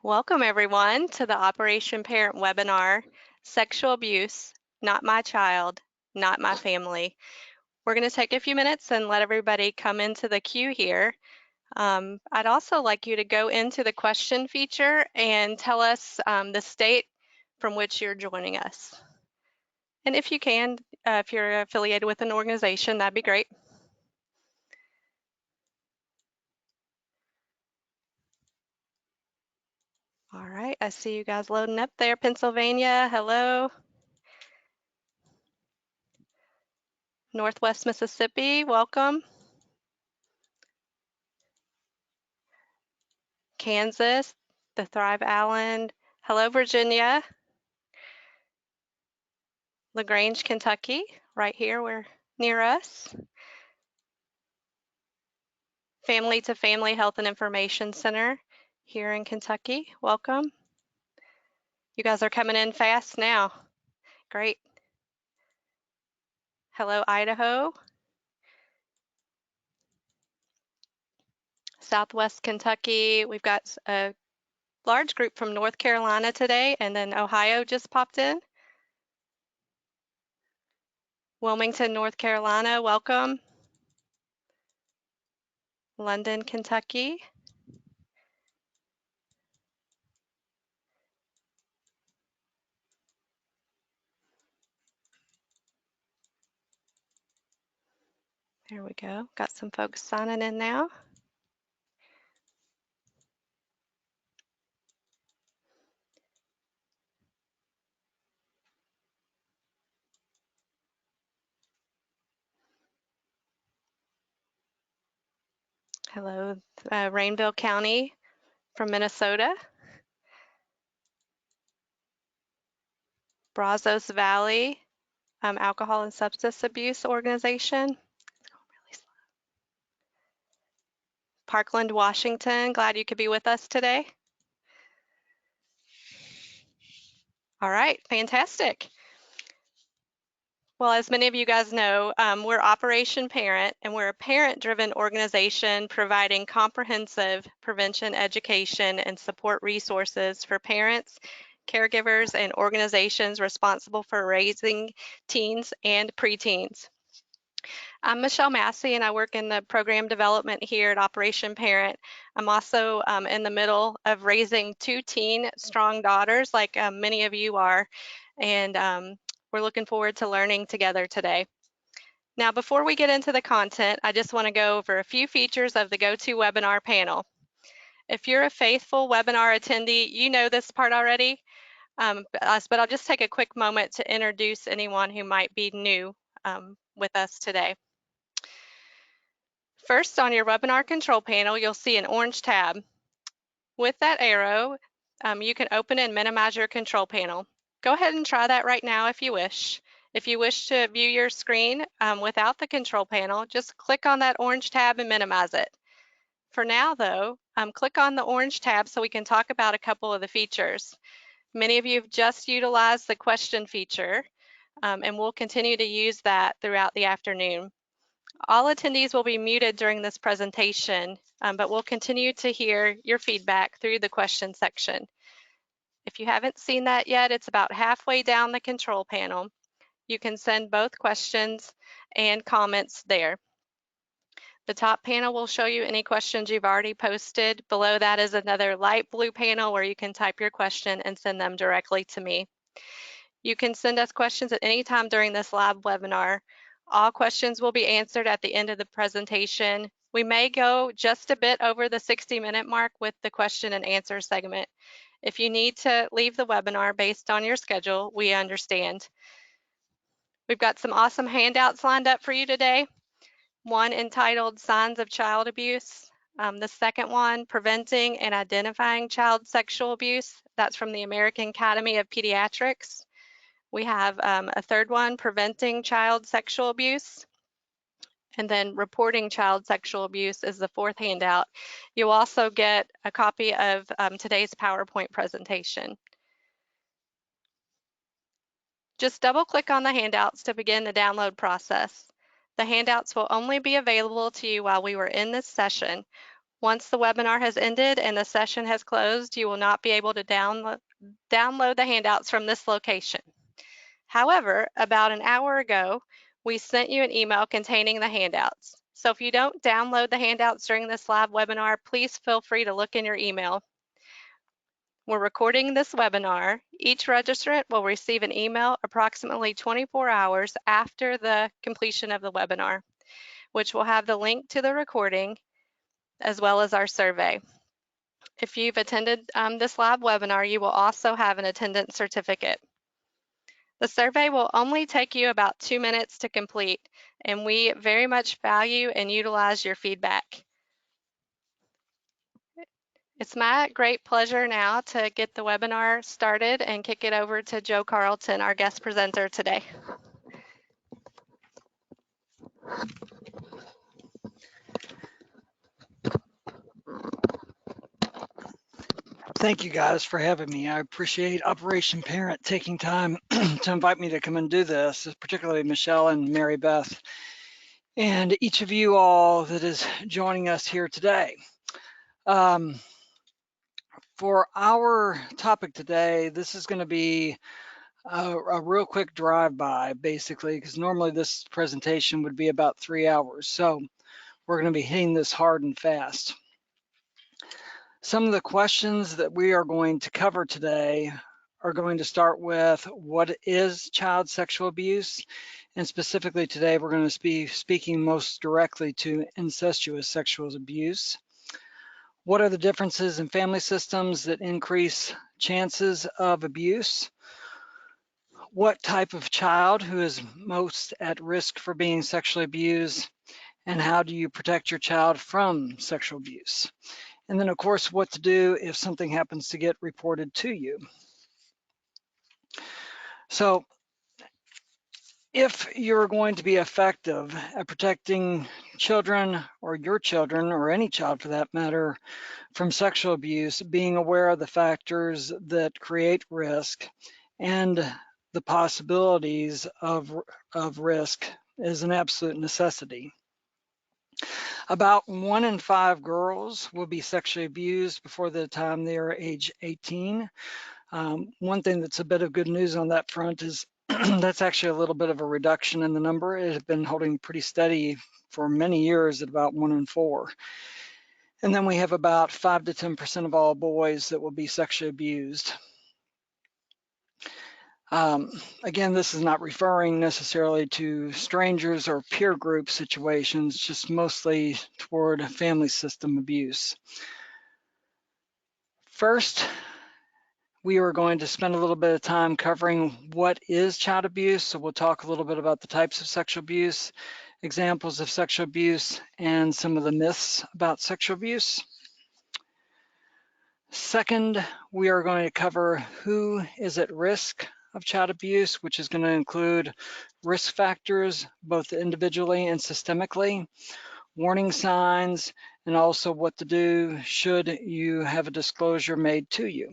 Welcome everyone to the Operation Parent webinar, Sexual Abuse, Not My Child, Not My Family. We're going to take a few minutes and let everybody come into the queue here. I'd also like you to go into the question feature and tell us the state from which you're joining us. And if you can, if you're affiliated with an organization, that'd be great. All right, I see you guys loading up there. Pennsylvania, hello. Northwest Mississippi, welcome. Kansas, the Thrive Island. Hello, Virginia. LaGrange, Kentucky, right here, we're near us. Family to Family Health and Information Center here in Kentucky, welcome. You guys are coming in fast now. Great. Hello, Idaho. Southwest Kentucky. We've got a large group from North Carolina today, and then Ohio just popped in. Wilmington, North Carolina, welcome. London, Kentucky. There we go. Got some folks signing in now. Hello, Rainville County from Minnesota. Brazos Valley Alcohol and Substance Abuse Organization. Parkland, Washington. Glad you could be with us today. All right, fantastic. Well, as many of you guys know, we're Operation Parent, and we're a parent-driven organization providing comprehensive prevention education and support resources for parents, caregivers, and organizations responsible for raising teens and preteens. I'm Michelle Massey, and I work in the program development here at Operation Parent. I'm also in the middle of raising two teen strong daughters, like many of you are, and we're looking forward to learning together today. Now, before we get into the content, I just want to go over a few features of the GoToWebinar panel. If you're a faithful webinar attendee, you know this part already, but I'll just take a quick moment to introduce anyone who might be new with us today. First, on your webinar control panel, you'll see an orange tab. With that arrow, you can open and minimize your control panel. Go ahead and try that right now if you wish. If you wish to view your screen without the control panel, just click on that orange tab and minimize it. For now, though, click on the orange tab so we can talk about a couple of the features. Many of you have just utilized the question feature, and we'll continue to use that throughout the afternoon. All attendees will be muted during this presentation, but we'll continue to hear your feedback through the question section. If you haven't seen that yet, it's about halfway down the control panel. You can send both questions and comments there. The top panel will show you any questions you've already posted. Below that is another light blue panel where you can type your question and send them directly to me. You can send us questions at any time during this live webinar. All questions will be answered at the end of the presentation. We may go just a bit over the 60-minute mark with the question and answer segment. If you need to leave the webinar based on your schedule, we understand. We've got some awesome handouts lined up for you today. One entitled Signs of Child Abuse. The second one, Preventing and Identifying Child Sexual Abuse. That's from the American Academy of Pediatrics. We have a third one, Preventing Child Sexual Abuse. And then Reporting Child Sexual Abuse is the fourth handout. You'll also get a copy of today's PowerPoint presentation. Just double click on the handouts to begin the download process. The handouts will only be available to you while we were in this session. Once the webinar has ended and the session has closed, you will not be able to download the handouts from this location. However, about an hour ago, we sent you an email containing the handouts. So if you don't download the handouts during this live webinar, please feel free to look in your email. We're recording this webinar. Each registrant will receive an email approximately 24 hours after the completion of the webinar, which will have the link to the recording as well as our survey. If you've attended this live webinar, you will also have an attendance certificate. The survey will only take you about 2 minutes to complete, and we very much value and utilize your feedback. It's my great pleasure now to get the webinar started and kick it over to Joe Carlton, our guest presenter today. Thank you guys for having me. I appreciate Operation Parent taking time to invite me to come and do this, particularly Michelle and Mary Beth, and each of you all that is joining us here today. For our topic today, this is going to be a real quick drive-by, basically, because normally this presentation would be about 3 hours. So we're going to be hitting this hard and fast. Some of the questions that we are going to cover today are going to start with what is child sexual abuse, and specifically today we're going to be speaking most directly to incestuous sexual abuse. What are the differences in family systems that increase chances of abuse? What type of child who is most at risk for being sexually abused, and how do you protect your child from sexual abuse? And then, of course, what to do if something happens to get reported to you. So if you're going to be effective at protecting children or your children or any child for that matter from sexual abuse, being aware of the factors that create risk and the possibilities of risk is an absolute necessity. About 1 in 5 girls will be sexually abused before the time they are age 18. One thing that's a bit of good news on that front is that's actually a little bit of a reduction in the number. It had been holding pretty steady for many years at about 1 in 4. And then we have about 5 to 10% of all boys that will be sexually abused. Again, this is not referring necessarily to strangers or peer group situations, just mostly toward family system abuse. First, we are going to spend a little bit of time covering what is child abuse. So we'll talk a little bit about the types of sexual abuse, examples of sexual abuse, and some of the myths about sexual abuse. Second, we are going to cover who is at risk of child abuse, which is going to include risk factors, both individually and systemically, warning signs, and also what to do should you have a disclosure made to you.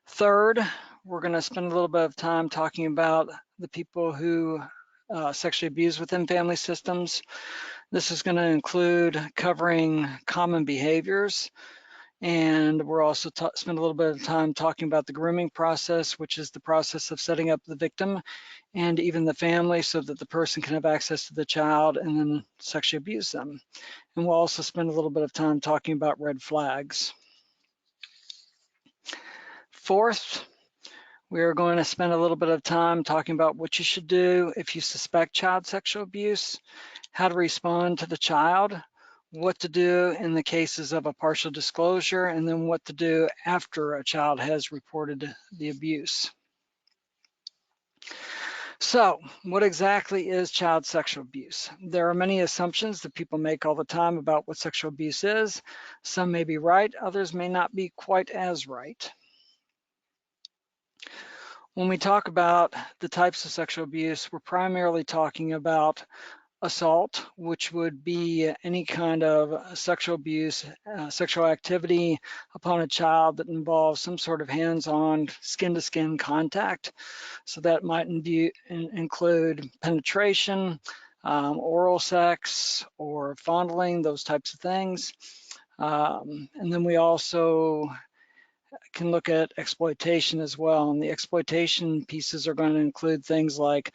Third, we're going to spend a little bit of time talking about the people who sexually abuse within family systems. This is going to include covering common behaviors, and we're also spend a little bit of time talking about the grooming process, which is the process of setting up the victim and even the family so that the person can have access to the child and then sexually abuse them. And we'll also spend a little bit of time talking about red flags. Fourth, we are going to spend a little bit of time talking about what you should do if you suspect child sexual abuse, how to respond to the child, what to do in the cases of a partial disclosure, and then what to do after a child has reported the abuse. So, what exactly is child sexual abuse? There are many assumptions that people make all the time about what sexual abuse is. Some may be right, others may not be quite as right. When we talk about the types of sexual abuse, we're primarily talking about assault, which would be any kind of sexual abuse, sexual activity upon a child that involves some sort of hands-on skin-to-skin contact. So that might include penetration, oral sex or fondling, those types of things. And then we also can look at exploitation as well. And the exploitation pieces are going to include things like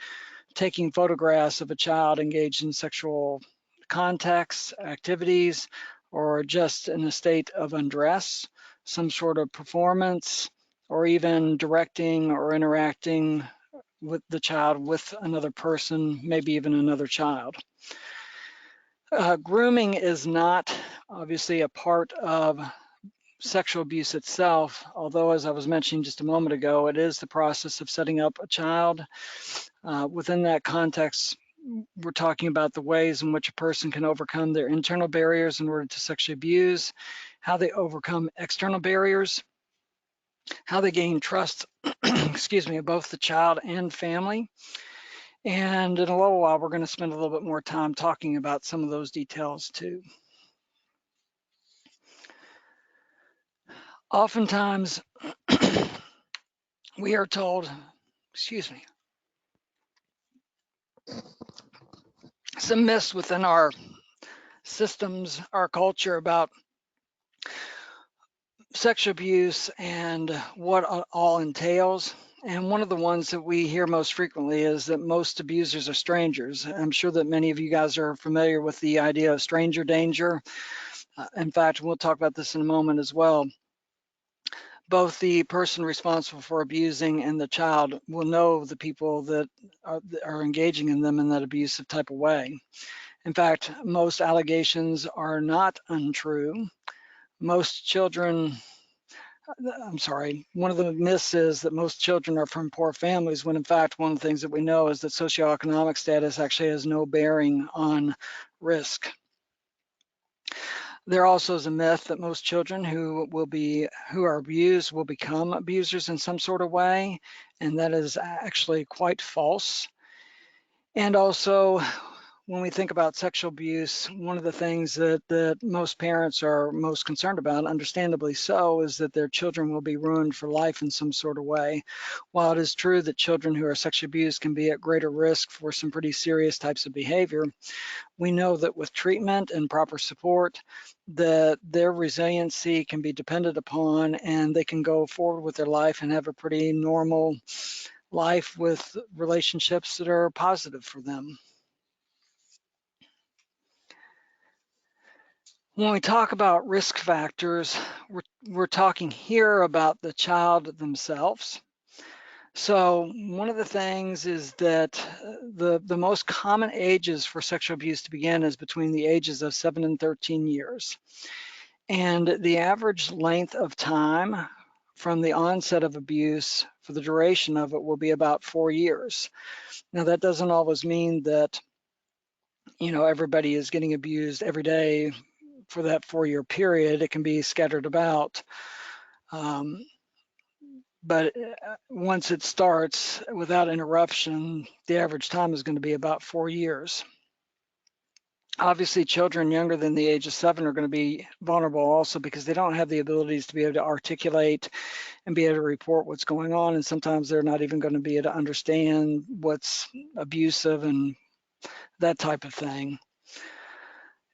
taking photographs of a child engaged in sexual contacts, activities, or just in a state of undress, some sort of performance, or even directing or interacting with the child with another person, maybe even another child. Grooming is not obviously a part of sexual abuse itself, although as I was mentioning just a moment ago, it is the process of setting up a child. Within that context, we're talking about the ways in which a person can overcome their internal barriers in order to sexually abuse, how they overcome external barriers, how they gain trust, excuse me, of both the child and family. And in a little while, we're going to spend a little bit more time talking about some of those details too. Oftentimes, we are told, excuse me, some myths within our systems, our culture about sexual abuse and what it all entails. And one of the ones that we hear most frequently is that most abusers are strangers. I'm sure that many of you guys are familiar with the idea of stranger danger. In fact, we'll talk about this in a moment as well. Both the person responsible for abusing and the child will know the people that are engaging in them in that abusive type of way. In fact, most allegations are not untrue. Most children, I'm sorry, one of the myths is that most children are from poor families, when in fact, one of the things that we know is that socioeconomic status actually has no bearing on risk. There also is a myth that most children who are abused will become abusers in some sort of way, and that is actually quite false. And also, when we think about sexual abuse, one of the things that most parents are most concerned about, understandably so, is that their children will be ruined for life in some sort of way. While it is true that children who are sexually abused can be at greater risk for some pretty serious types of behavior, we know that with treatment and proper support, that their resiliency can be depended upon and they can go forward with their life and have a pretty normal life with relationships that are positive for them. When we talk about risk factors, we're talking here about the child themselves. So one of the things is that the most common ages for sexual abuse to begin is between the ages of 7 and 13 years. And the average length of time from the onset of abuse for the duration of it will be about 4 years. Now that doesn't always mean that, you know, everybody is getting abused every day for that 4-year period. It can be scattered about. But once it starts without interruption, the average time is going to be about 4 years. Obviously, children younger than the age of 7 are going to be vulnerable also because they don't have the abilities to be able to articulate and be able to report what's going on. And sometimes they're not even going to be able to understand what's abusive and that type of thing.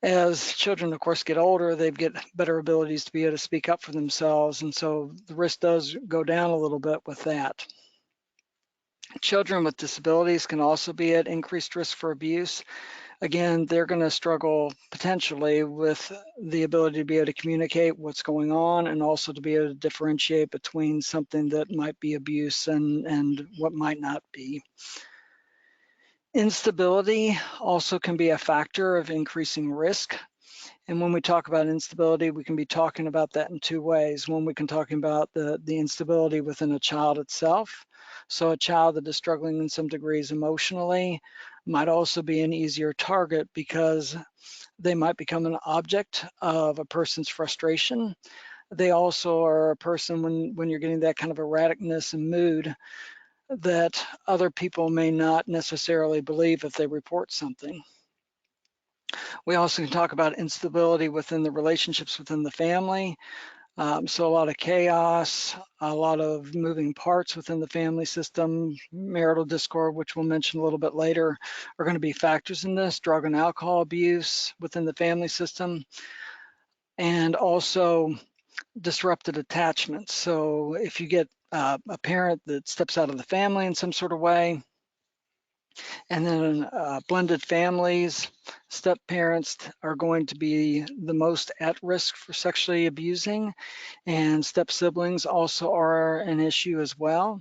As children, of course, get older, they get better abilities to be able to speak up for themselves. And so the risk does go down a little bit with that. Children with disabilities can also be at increased risk for abuse. Again, they're going to struggle potentially with the ability to be able to communicate what's going on and also to be able to differentiate between something that might be abuse and what might not be. Instability also can be a factor of increasing risk. And when we talk about instability, we can be talking about that in 2 ways. One, we can talk about the instability within a child itself. So a child that is struggling in some degrees emotionally might also be an easier target because they might become an object of a person's frustration. They also are a person, when you're getting that kind of erraticness and mood, that other people may not necessarily believe if they report something. We also can talk about instability within the relationships within the family. So a lot of chaos, a lot of moving parts within the family system, marital discord, which we'll mention a little bit later, are going to be factors in this, drug and alcohol abuse within the family system, and also disrupted attachments. So if you get a parent that steps out of the family in some sort of way, and then blended families, step parents are going to be the most at risk for sexually abusing, and step siblings also are an issue as well.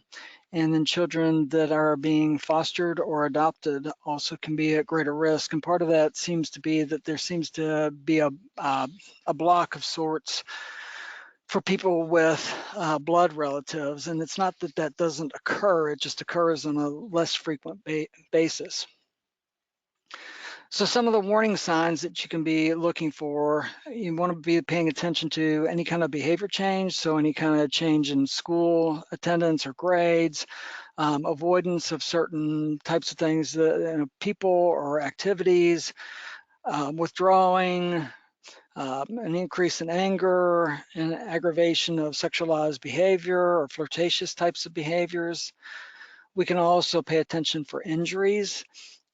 And then children that are being fostered or adopted also can be at greater risk. And part of that seems to be that there seems to be a block of sorts for people with blood relatives. And it's not that that doesn't occur, it just occurs on a less frequent basis. So some of the warning signs that you can be looking for, you want to be paying attention to any kind of behavior change, so any kind of change in school attendance or grades, avoidance of certain types of things, people or activities, withdrawing, an increase in anger, and aggravation of sexualized behavior or flirtatious types of behaviors. We can also pay attention for injuries.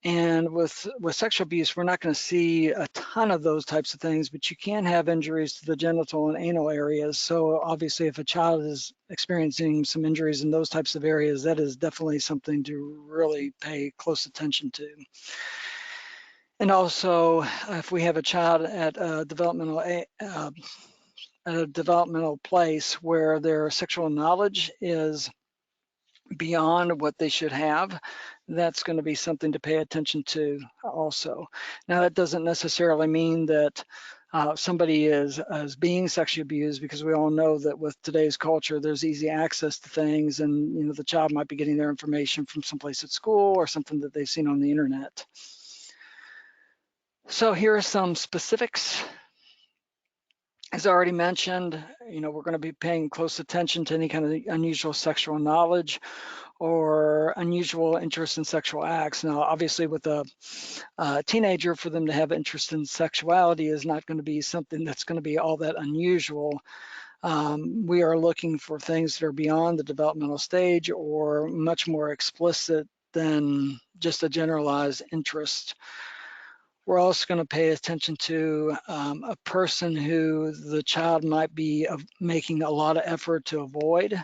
And with sexual abuse, we're not going to see a ton of those types of things, but you can have injuries to the genital and anal areas. So obviously, if a child is experiencing some injuries in those types of areas, that is definitely something to really pay close attention to. And also, if we have a child at a developmental place where their sexual knowledge is beyond what they should have, that's going to be something to pay attention to also. Now, that doesn't necessarily mean that somebody is being sexually abused, because we all know that with today's culture, there's easy access to things, and the child might be getting their information from someplace at school or something that they've seen on the internet. So here are some specifics. As I already mentioned, we're going to be paying close attention to any kind of unusual sexual knowledge or unusual interest in sexual acts. Now, obviously, with a teenager, for them to have interest in sexuality is not going to be something that's going to be all that unusual. We are looking for things that are beyond the developmental stage or much more explicit than just a generalized interest. We're also going to pay attention to a person who the child might be making a lot of effort to avoid.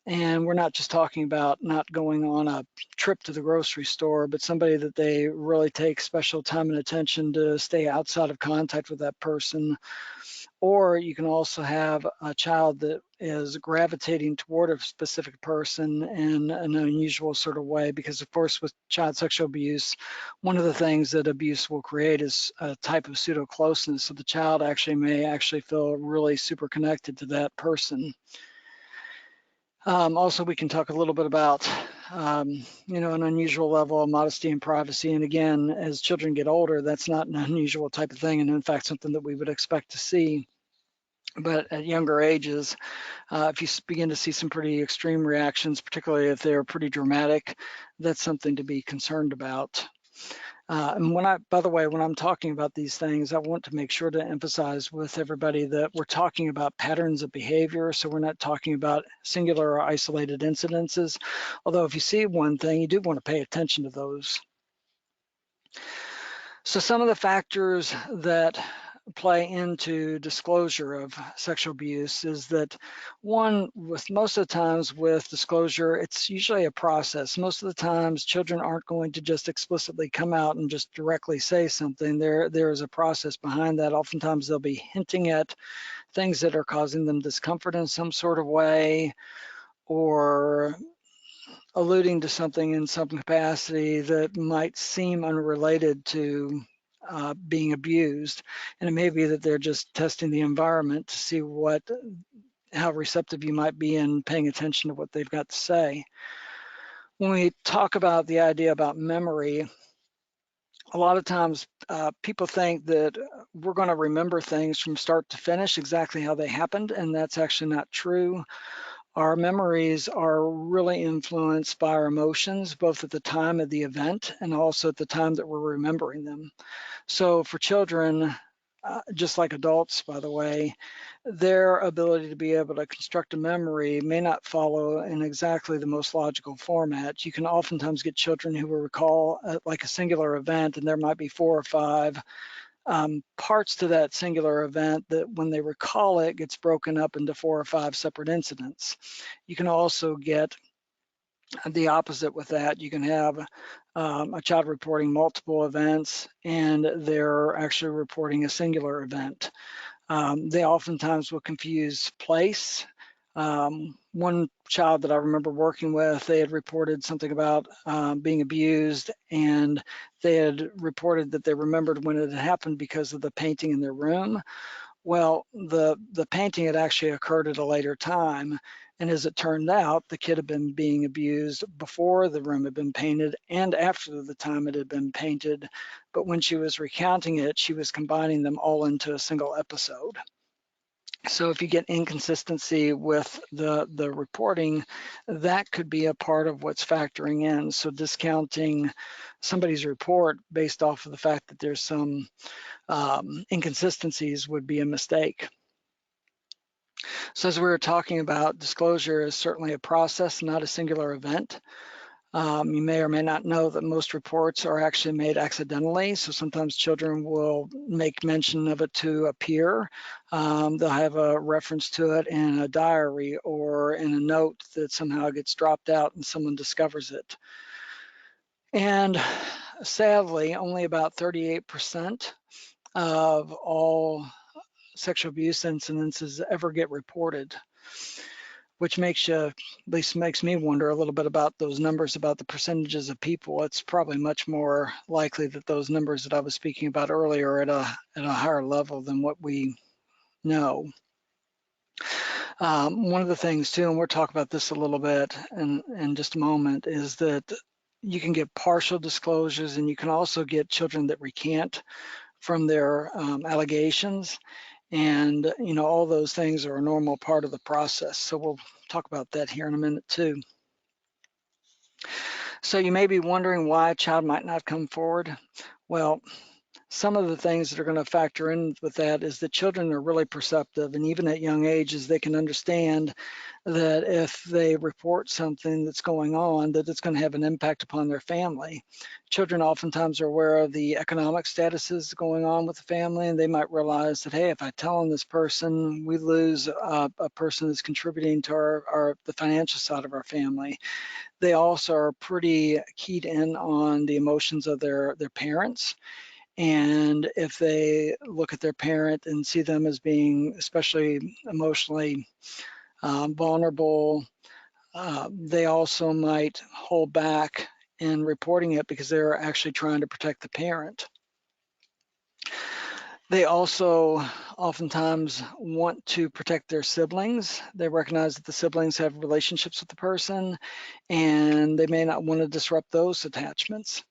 And we're not just talking about not going on a trip to the grocery store, but somebody that they really take special time and attention to stay outside of contact with that person. Or you can also have a child that is gravitating toward a specific person in an unusual sort of way, because of course with child sexual abuse, one of the things that abuse will create is a type of pseudo closeness. So the child may feel really super connected to that person. Also, we can talk a little bit about, an unusual level of modesty and privacy. And again, as children get older, that's not an unusual type of thing, and in fact, something that we would expect to see. But at younger ages, if you begin to see some pretty extreme reactions, particularly if they're pretty dramatic, that's something to be concerned about. And by the way, when I'm talking about these things, I want to make sure to emphasize with everybody that we're talking about patterns of behavior. So we're not talking about singular or isolated incidences. Although if you see one thing, you do want to pay attention to those. So some of the factors that play into disclosure of sexual abuse is that, one, with most of the times with disclosure, it's usually a process. Most of the times children aren't going to just explicitly come out and just directly say something. There is a process behind that. Oftentimes they'll be hinting at things that are causing them discomfort in some sort of way, or alluding to something in some capacity that might seem unrelated to being abused. And it may be that they're just testing the environment to see how receptive you might be in paying attention to what they've got to say. When we talk about the idea about memory, a lot of times people think that we're going to remember things from start to finish exactly how they happened, and that's actually not true. Our memories are really influenced by our emotions, both at the time of the event and also at the time that we're remembering them. So for children, just like adults, by the way, their ability to be able to construct a memory may not follow in exactly the most logical format. You can oftentimes get children who will recall like a singular event, and there might be 4 or 5 parts to that singular event that when they recall it gets broken up into 4 or 5 separate incidents. You can also get the opposite with that. You can have a child reporting multiple events and they're actually reporting a singular event. They oftentimes will confuse place. One child that I remember working with, they had reported something about being abused, and they had reported that they remembered when it had happened because of the painting in their room. Well, the painting had actually occurred at a later time. And as it turned out, the kid had been being abused before the room had been painted and after the time it had been painted. But when she was recounting it, she was combining them all into a single episode. So if you get inconsistency with the reporting, that could be a part of what's factoring in. So discounting somebody's report based off of the fact that there's some inconsistencies would be a mistake. So as we were talking about, disclosure is certainly a process, not a singular event. You may or may not know that most reports are actually made accidentally. So sometimes children will make mention of it to a peer. They'll have a reference to it in a diary or in a note that somehow gets dropped out and someone discovers it. And sadly, only about 38% of all sexual abuse incidences ever get reported, which makes you, at least makes me wonder a little bit about those numbers, about the percentages of people. It's probably much more likely that those numbers that I was speaking about earlier are at a higher level than what we know. One of the things too, and we'll talk about this a little bit in just a moment, is that you can get partial disclosures, and you can also get children that recant from their allegations. And, you know, all those things are a normal part of the process. So we'll talk about that here in a minute too. So you may be wondering why a child might not come forward. Well, some of the things that are going to factor in with that is that children are really perceptive, and even at young ages, they can understand that if they report something that's going on, that it's going to have an impact upon their family. Children oftentimes are aware of the economic statuses going on with the family, and they might realize that, hey, if I tell on this person, we lose a person that's contributing to the financial side of our family. They also are pretty keyed in on the emotions of their parents. And if they look at their parent and see them as being especially emotionally vulnerable, they also might hold back in reporting it because they're actually trying to protect the parent. They also oftentimes want to protect their siblings. They recognize that the siblings have relationships with the person, and they may not want to disrupt those attachments.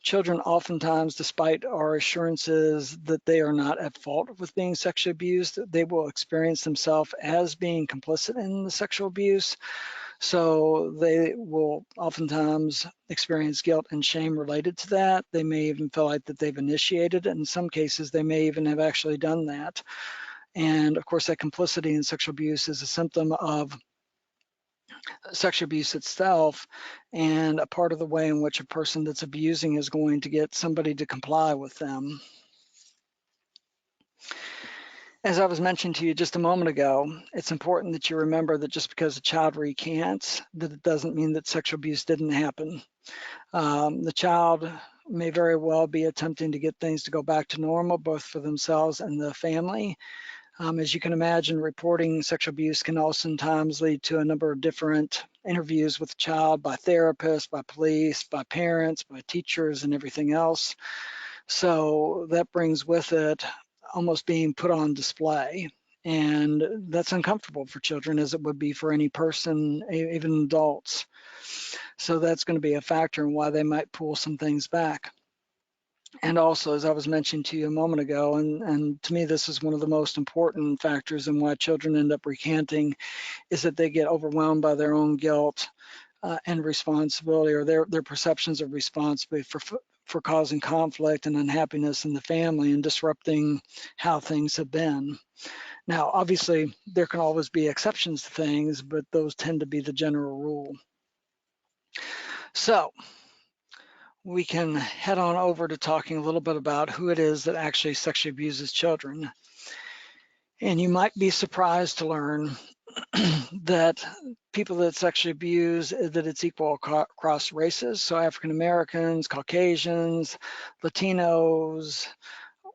Children oftentimes, despite our assurances that they are not at fault with being sexually abused, they will experience themselves as being complicit in the sexual abuse. So they will oftentimes experience guilt and shame related to that. They may even feel like that they've initiated it. In some cases, they may even have actually done that. And of course, that complicity in sexual abuse is a symptom of sexual abuse itself, and a part of the way in which a person that's abusing is going to get somebody to comply with them. As I was mentioning to you just a moment ago, it's important that you remember that just because a child recants, that it doesn't mean that sexual abuse didn't happen. The child may very well be attempting to get things to go back to normal, both for themselves and the family. As you can imagine, reporting sexual abuse can oftentimes lead to a number of different interviews with the child by therapists, by police, by parents, by teachers, and everything else. So that brings with it almost being put on display. And that's uncomfortable for children, as it would be for any person, even adults. So that's going to be a factor in why they might pull some things back. And also, as I was mentioning to you a moment ago, and to me, this is one of the most important factors in why children end up recanting, is that they get overwhelmed by their own guilt and responsibility, or their perceptions of responsibility for causing conflict and unhappiness in the family and disrupting how things have been. Now, obviously, there can always be exceptions to things, but those tend to be the general rule. So we can head on over to talking a little bit about who it is that actually sexually abuses children. And you might be surprised to learn that people that sexually abuse, that it's equal across races. So African Americans, Caucasians, Latinos,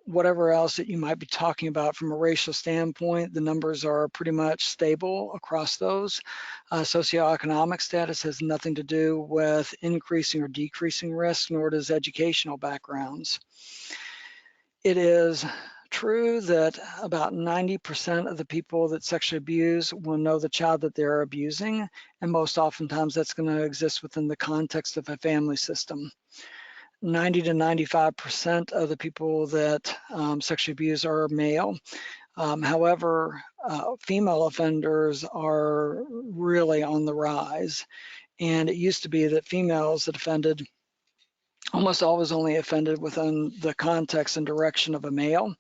whatever else that you might be talking about from a racial standpoint, the numbers are pretty much stable across those. Socioeconomic status has nothing to do with increasing or decreasing risk, nor does educational backgrounds. It is true that about 90% of the people that sexually abuse will know the child that they're abusing, and most oftentimes that's going to exist within the context of a family system. 90 to 95% of the people that sexually abuse are male. However, female offenders are really on the rise. And it used to be that females that offended almost always only offended within the context and direction of a male.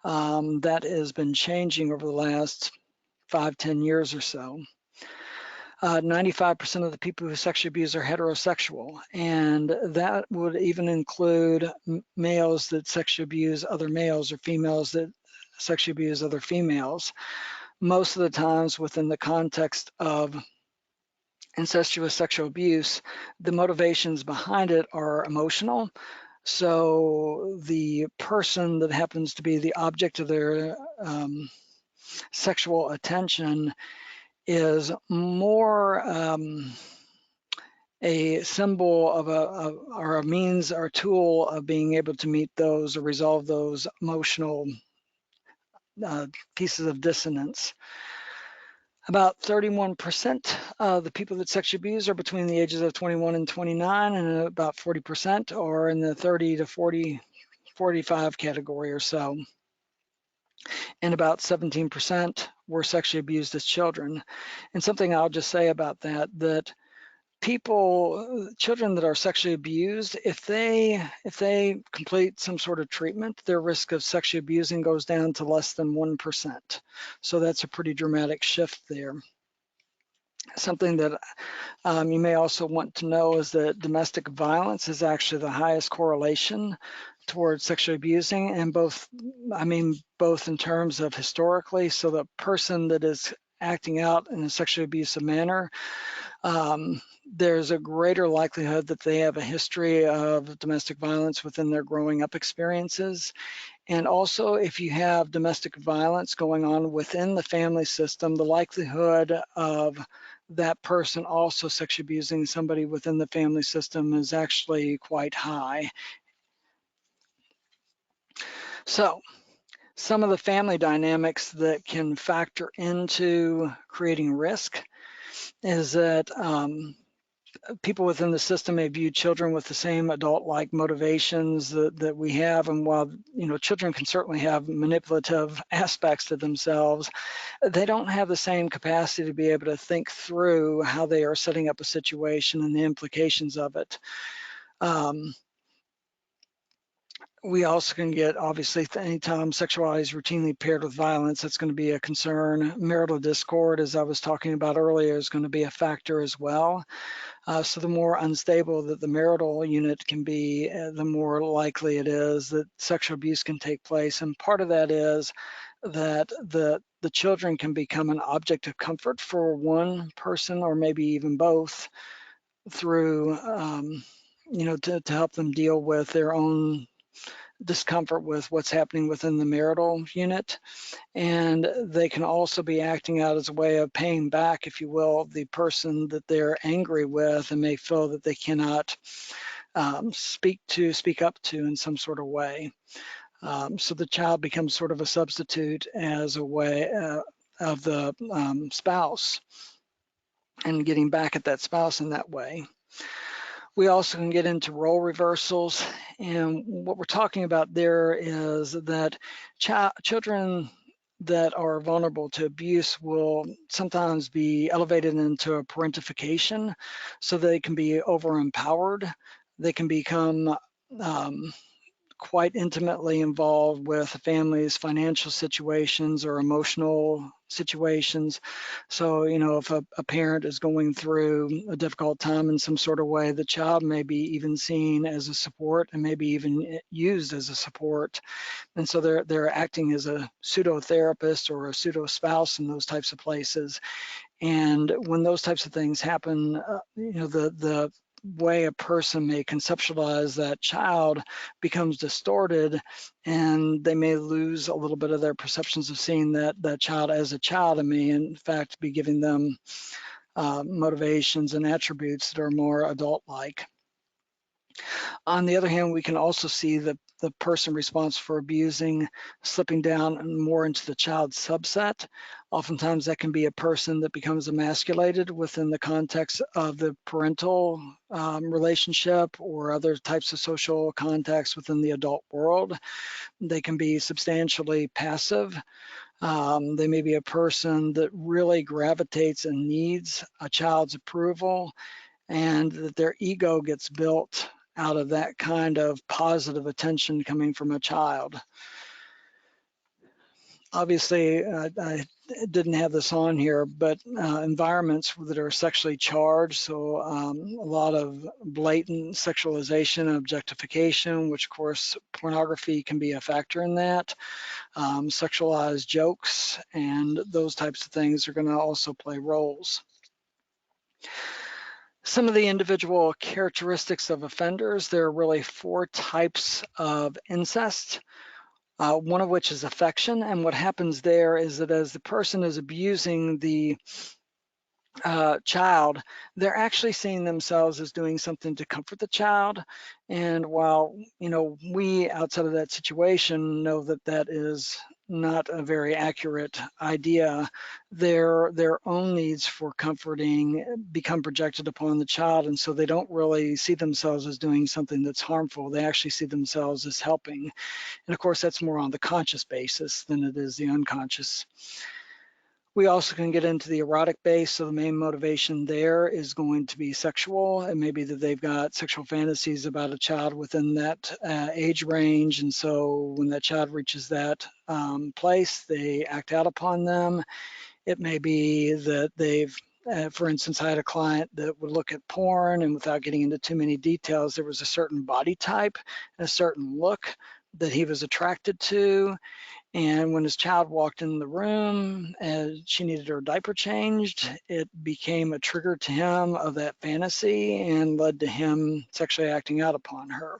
That has been changing over the last 5-10 years or so. 95% of the people who sexually abuse are heterosexual, and that would even include males that sexually abuse other males or females that sexually abuse other females. Most of the times within the context of incestuous sexual abuse, the motivations behind it are emotional. So the person that happens to be the object of their sexual attention is more a symbol of or a means or tool of being able to meet those or resolve those emotional pieces of dissonance. About 31% of the people that sexually abuse are between the ages of 21 and 29, and about 40% are in the 30 to 45 category or so. And about 17% were sexually abused as children. And something I'll just say about that children that are sexually abused, if they complete some sort of treatment, their risk of sexually abusing goes down to less than 1%. So that's a pretty dramatic shift there. Something that you may also want to know is that domestic violence is actually the highest correlation towards sexually abusing, and both in terms of historically, so the person that is acting out in a sexually abusive manner, there's a greater likelihood that they have a history of domestic violence within their growing up experiences. And also, if you have domestic violence going on within the family system, the likelihood of that person also sexually abusing somebody within the family system is actually quite high. So, some of the family dynamics that can factor into creating risk is that people within the system may view children with the same adult-like motivations that we have, and while children can certainly have manipulative aspects to themselves, they don't have the same capacity to be able to think through how they are setting up a situation and the implications of it. We also can get, obviously, anytime sexuality is routinely paired with violence, that's going to be a concern. Marital discord, as I was talking about earlier, is going to be a factor as well. So the more unstable that the marital unit can be, the more likely it is that sexual abuse can take place. And part of that is that the children can become an object of comfort for one person or maybe even both through, to help them deal with their own discomfort with what's happening within the marital unit. And they can also be acting out as a way of paying back, if you will, the person that they're angry with and may feel that they cannot speak up to in some sort of way. So the child becomes sort of a substitute as a way of the spouse and getting back at that spouse in that way. We also can get into role reversals, and what we're talking about there is that children that are vulnerable to abuse will sometimes be elevated into a parentification, so they can be over-empowered. They can become quite intimately involved with a family's financial situations or emotional situations. So, you know, if a parent is going through a difficult time in some sort of way, the child may be even seen as a support and maybe even used as a support. And so they're acting as a pseudo therapist or a pseudo spouse in those types of places. And when those types of things happen, you know, the way a person may conceptualize that child becomes distorted, and they may lose a little bit of their perceptions of seeing that child as a child, and may in fact be giving them motivations and attributes that are more adult-like. On the other hand, we can also see the person responsible for abusing slipping down more into the child subset. Oftentimes that can be a person that becomes emasculated within the context of the parental relationship or other types of social contacts within the adult world. They can be substantially passive. They may be a person that really gravitates and needs a child's approval, and that their ego gets built out of that kind of positive attention coming from a child. Obviously, I didn't have this on here, but environments that are sexually charged, so a lot of blatant sexualization, objectification, which of course pornography can be a factor in that, sexualized jokes, and those types of things are going to also play roles. Some of the individual characteristics of offenders, there are really 4 types of incest, one of which is affection. And what happens there is that as the person is abusing the child, they're actually seeing themselves as doing something to comfort the child. And while, you know, we outside of that situation know that that is not a very accurate idea, their own needs for comforting become projected upon the child, and so they don't really see themselves as doing something that's harmful. They actually see themselves as helping. And of course, that's more on the conscious basis than it is the unconscious. We also can get into the erotic base, so the main motivation there is going to be sexual. It may be that they've got sexual fantasies about a child within that age range, and so when that child reaches that place, they act out upon them. It may be that they've, for instance, I had a client that would look at porn, and without getting into too many details, there was a certain body type, a certain look that he was attracted to. And when his child walked in the room and she needed her diaper changed, it became a trigger to him of that fantasy and led to him sexually acting out upon her.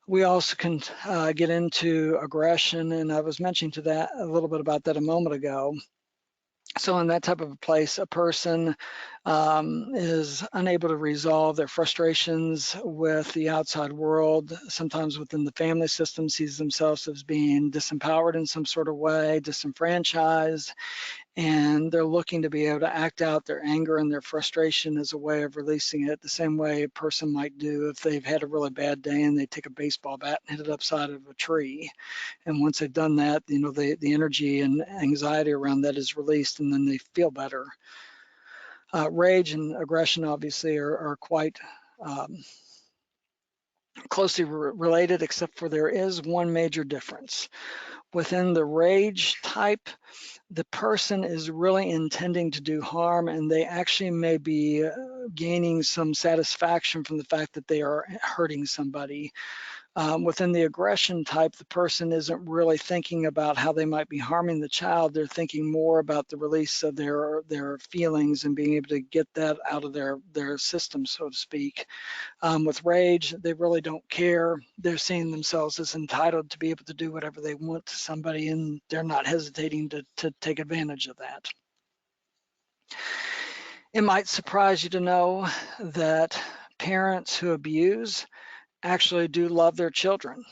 We also can get into aggression, and I was mentioning to that a little bit about that a moment ago. So in that type of a place, a person is unable to resolve their frustrations with the outside world. Sometimes within the family system, sees themselves as being disempowered in some sort of way, disenfranchised, and they're looking to be able to act out their anger and their frustration as a way of releasing it, the same way a person might do if they've had a really bad day and they take a baseball bat and hit it upside of a tree. And once they've done that, you know, the energy and anxiety around that is released, and then they feel better. Rage and aggression obviously are quite closely related, except for there is one major difference. Within the rage type, the person is really intending to do harm, and they actually may be gaining some satisfaction from the fact that they are hurting somebody. Within the aggression type, the person isn't really thinking about how they might be harming the child. They're thinking more about the release of their feelings and being able to get that out of their system, so to speak. With rage, they really don't care. They're seeing themselves as entitled to be able to do whatever they want to somebody, and they're not hesitating to take advantage of that. It might surprise you to know that parents who abuse actually do love their children.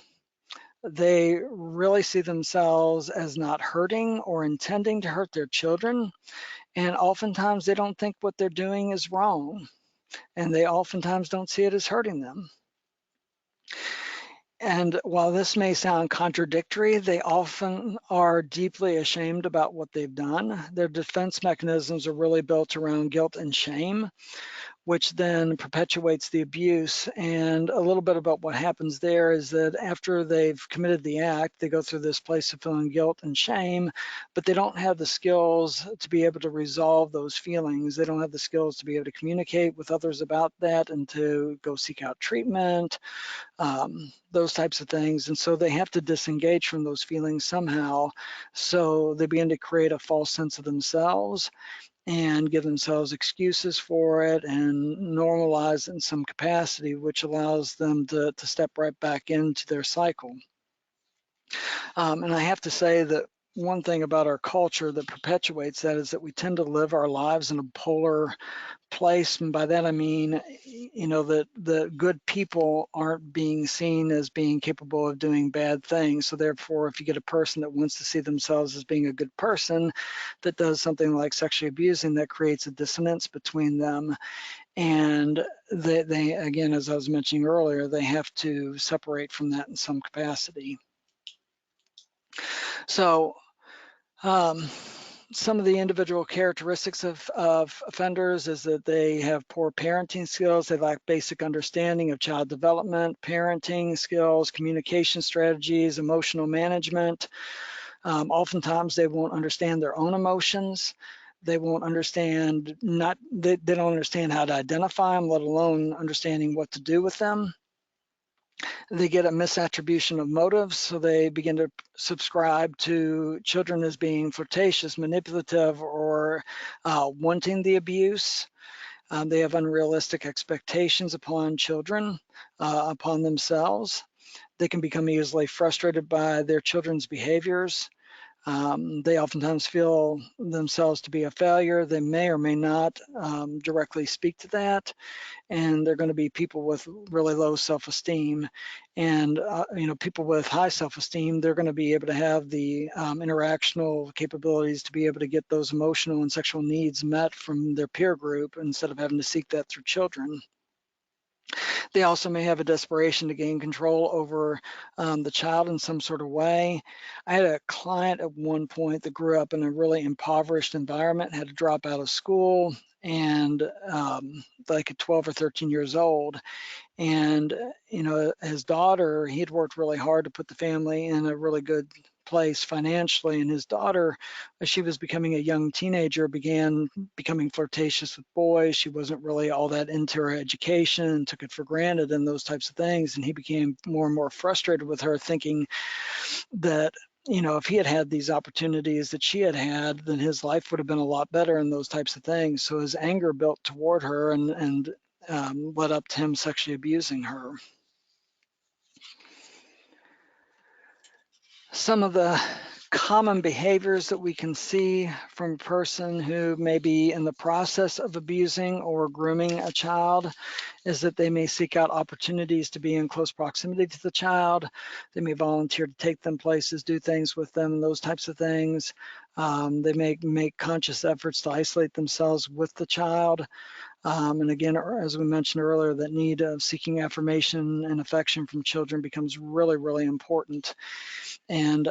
They really see themselves as not hurting or intending to hurt their children, and oftentimes they don't think what they're doing is wrong, and they oftentimes don't see it as hurting them. And while this may sound contradictory, they often are deeply ashamed about what they've done. Their defense mechanisms are really built around guilt and shame. which then perpetuates the abuse. And a little bit about what happens there is that after they've committed the act, they go through this place of feeling guilt and shame, but they don't have the skills to be able to resolve those feelings. They don't have the skills to be able to communicate with others about that and to go seek out treatment, those types of things. And so they have to disengage from those feelings somehow. So they begin to create a false sense of themselves and give themselves excuses for it and normalize in some capacity, which allows them to step right back into their cycle. And I have to say that one thing about our culture that perpetuates that is that we tend to live our lives in a polar place. And by that, I mean, that the good people aren't being seen as being capable of doing bad things. So therefore, if you get a person that wants to see themselves as being a good person that does something like sexually abusing, that creates a dissonance between them. And they again, as I was mentioning earlier, they have to separate from that in some capacity. So some of the individual characteristics of offenders is that they have poor parenting skills, they lack basic understanding of child development, parenting skills, communication strategies, emotional management. Oftentimes they won't understand their own emotions. They won't understand, they don't understand how to identify them, let alone understanding what to do with them. They get a misattribution of motives, so they begin to subscribe to children as being flirtatious, manipulative, or wanting the abuse. They have unrealistic expectations upon children, upon themselves. They can become easily frustrated by their children's behaviors. They oftentimes feel themselves to be a failure. They may or may not directly speak to that. And they're going to be people with really low self-esteem. And people with high self-esteem, they're going to be able to have the interactional capabilities to be able to get those emotional and sexual needs met from their peer group instead of having to seek that through children. They also may have a desperation to gain control over the child in some sort of way. I had a client at one point that grew up in a really impoverished environment, had to drop out of school, and like at 12 or 13 years old. And, his daughter, he had worked really hard to put the family in a really good place financially. And his daughter, as she was becoming a young teenager, began becoming flirtatious with boys. She wasn't really all that into her education and took it for granted and those types of things. And he became more and more frustrated with her, thinking that, if he had had these opportunities that she had had, then his life would have been a lot better and those types of things. So his anger built toward her and led up to him sexually abusing her. Some of the common behaviors that we can see from a person who may be in the process of abusing or grooming a child is that they may seek out opportunities to be in close proximity to the child. They may volunteer to take them places, do things with them, those types of things. They may make conscious efforts to isolate themselves with the child. And again, as we mentioned earlier, that need of seeking affirmation and affection from children becomes really, really important. And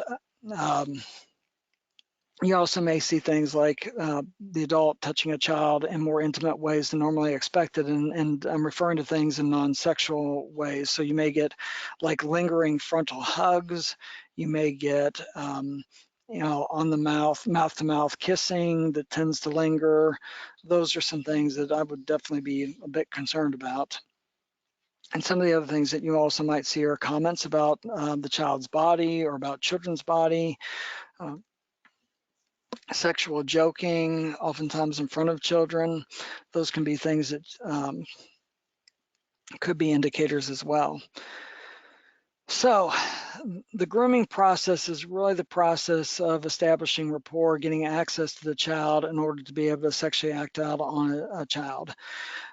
you also may see things like the adult touching a child in more intimate ways than normally expected. And I'm referring to things in non-sexual ways. So you may get like lingering frontal hugs. You may get, on the mouth-to-mouth kissing that tends to linger. Those are some things that I would definitely be a bit concerned about. And some of the other things that you also might see are comments about the child's body or about children's body. Sexual joking, oftentimes in front of children. Those can be things that could be indicators as well. So the grooming process is really the process of establishing rapport, getting access to the child in order to be able to sexually act out on a child.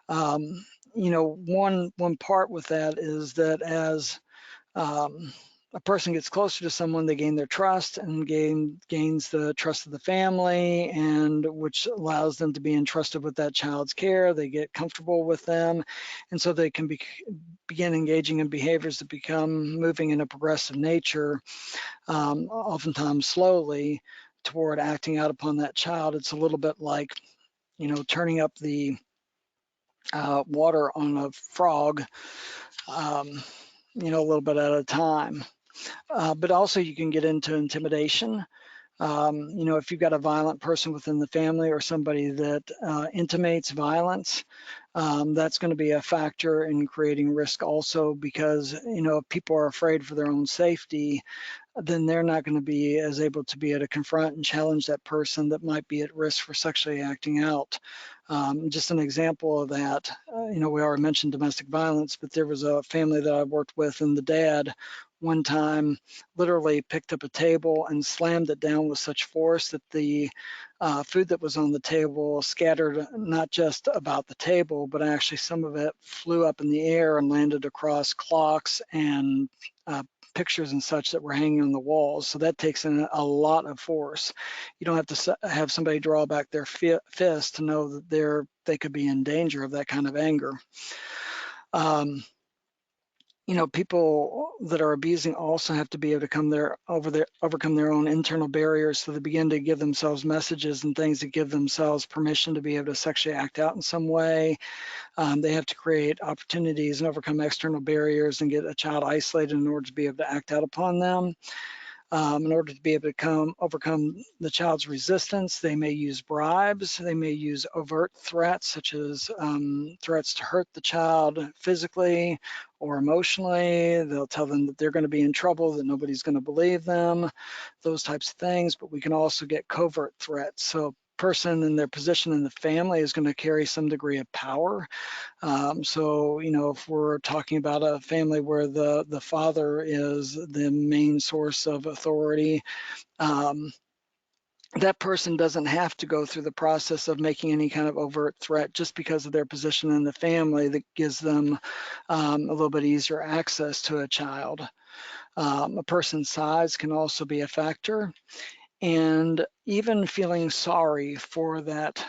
One part with that is that as a person gets closer to someone, they gain their trust and gains the trust of the family, and which allows them to be entrusted with that child's care. They get comfortable with them, and so they can begin engaging in behaviors that become moving in a progressive nature, oftentimes slowly, toward acting out upon that child. It's a little bit like, turning up the water on a frog, you know, a little bit at a time. But also you can get into intimidation. You know, if you've got a violent person within the family or somebody that intimates violence, that's going to be a factor in creating risk also, because, you know, if people are afraid for their own safety, then they're not going to be as able to be able to confront and challenge that person that might be at risk for sexually acting out. Just an example of that, you know, we already mentioned domestic violence, but there was a family that I worked with, and the dad one time literally picked up a table and slammed it down with such force that the food that was on the table scattered not just about the table, but actually some of it flew up in the air and landed across clocks and pictures and such that were hanging on the walls. So that takes in a lot of force. You don't have to have somebody draw back their fist to know that they could be in danger of that kind of anger. You know, people that are abusing also have to be able to overcome their own internal barriers, so they begin to give themselves messages and things that give themselves permission to be able to sexually act out in some way. They have to create opportunities and overcome external barriers and get a child isolated in order to be able to act out upon them. In order to be able to overcome the child's resistance, they may use bribes, they may use overt threats, such as threats to hurt the child physically or emotionally. They'll tell them that they're going to be in trouble, that nobody's going to believe them, those types of things. But we can also get covert threats. So person in their position in the family is going to carry some degree of power. So, you know, if we're talking about a family where the father is the main source of authority, that person doesn't have to go through the process of making any kind of overt threat just because of their position in the family. That gives them a little bit easier access to a child. A person's size can also be a factor. And even feeling sorry for that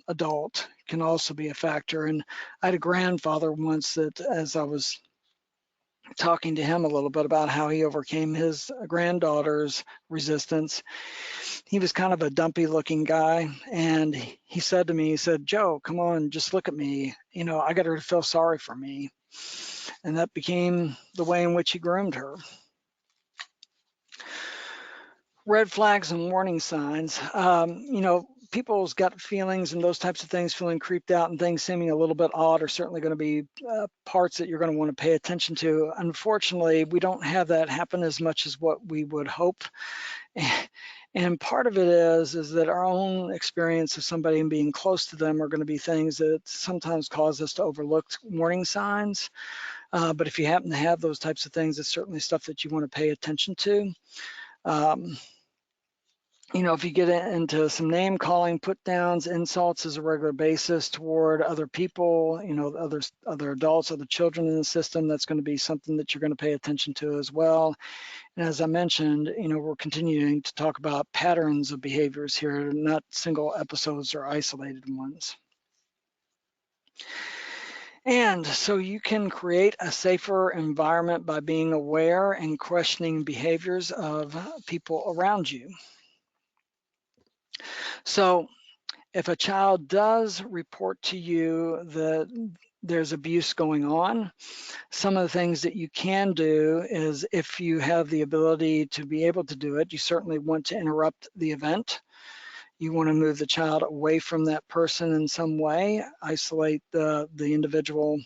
adult can also be a factor. And I had a grandfather once that, as I was talking to him a little bit about how he overcame his granddaughter's resistance, he was kind of a dumpy looking guy. And he said to me, he said, "Joe, come on, just look at me. You know, I got her to feel sorry for me." And that became the way in which he groomed her. Red flags and warning signs. You know, people's gut feelings and those types of things, feeling creeped out and things seeming a little bit odd, are certainly going to be parts that you're going to want to pay attention to. Unfortunately, we don't have that happen as much as what we would hope. And part of it is that our own experience of somebody and being close to them are going to be things that sometimes cause us to overlook warning signs. But if you happen to have those types of things, it's certainly stuff that you want to pay attention to. You know, if you get into some name calling, put downs, insults as a regular basis toward other people, you know, other adults, other children in the system, that's going to be something that you're going to pay attention to as well. And as I mentioned, you know, we're continuing to talk about patterns of behaviors here, not single episodes or isolated ones. And so you can create a safer environment by being aware and questioning behaviors of people around you. So if a child does report to you that there's abuse going on, some of the things that you can do is, if you have the ability to be able to do it, you certainly want to interrupt the event. You want to move the child away from that person in some way, isolate the individual.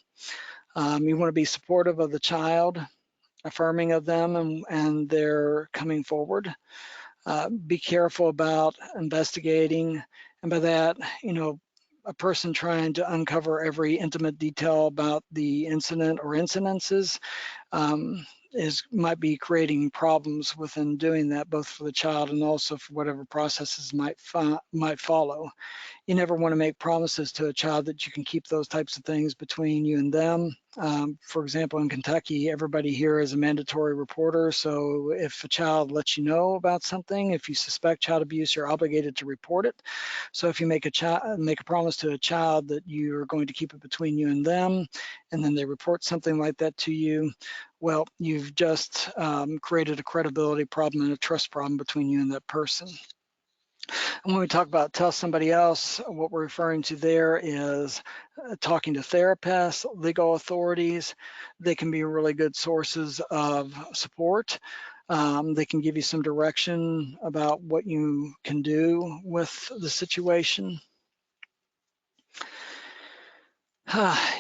You want to be supportive of the child, affirming of them and their coming forward. Be careful about investigating, and by that, you know, a person trying to uncover every intimate detail about the incident or incidences might be creating problems within doing that, both for the child and also for whatever processes might follow. You never want to make promises to a child that you can keep those types of things between you and them. For example, in Kentucky, everybody here is a mandatory reporter. So if a child lets you know about something, if you suspect child abuse, you're obligated to report it. So if you make a promise to a child that you're going to keep it between you and them, and then they report something like that to you, well, you've just created a credibility problem and a trust problem between you and that person. And when we talk about tell somebody else, what we're referring to there is talking to therapists, legal authorities. They can be really good sources of support. They can give you some direction about what you can do with the situation.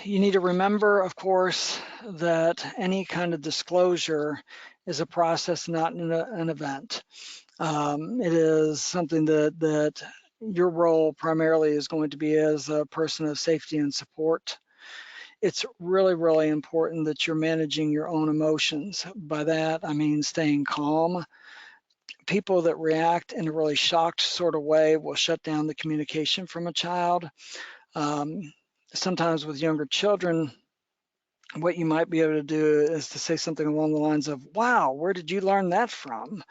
You need to remember, of course, that any kind of disclosure is a process, not an event. It is something that your role primarily is going to be as a person of safety and support. It's really, really important that you're managing your own emotions. By that, I mean staying calm. People that react in a really shocked sort of way will shut down the communication from a child. Sometimes with younger children, what you might be able to do is to say something along the lines of, wow, where did you learn that from?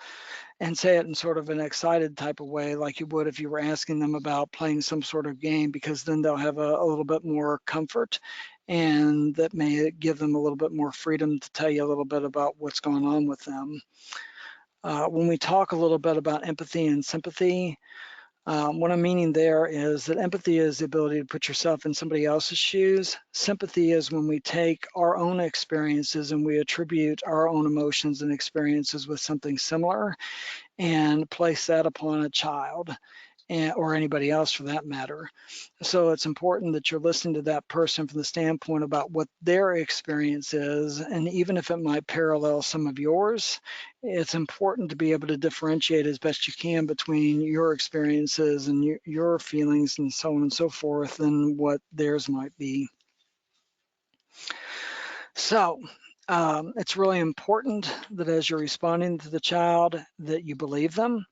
And say it in sort of an excited type of way, like you would if you were asking them about playing some sort of game, because then they'll have a little bit more comfort, and that may give them a little bit more freedom to tell you a little bit about what's going on with them. When we talk a little bit about empathy and sympathy, what I'm meaning there is that empathy is the ability to put yourself in somebody else's shoes. Sympathy is when we take our own experiences and we attribute our own emotions and experiences with something similar and place that upon a child or anybody else for that matter. So it's important that you're listening to that person from the standpoint about what their experience is, and even if it might parallel some of yours, it's important to be able to differentiate as best you can between your experiences and your feelings and so on and so forth and what theirs might be. So it's really important that as you're responding to the child that you believe them.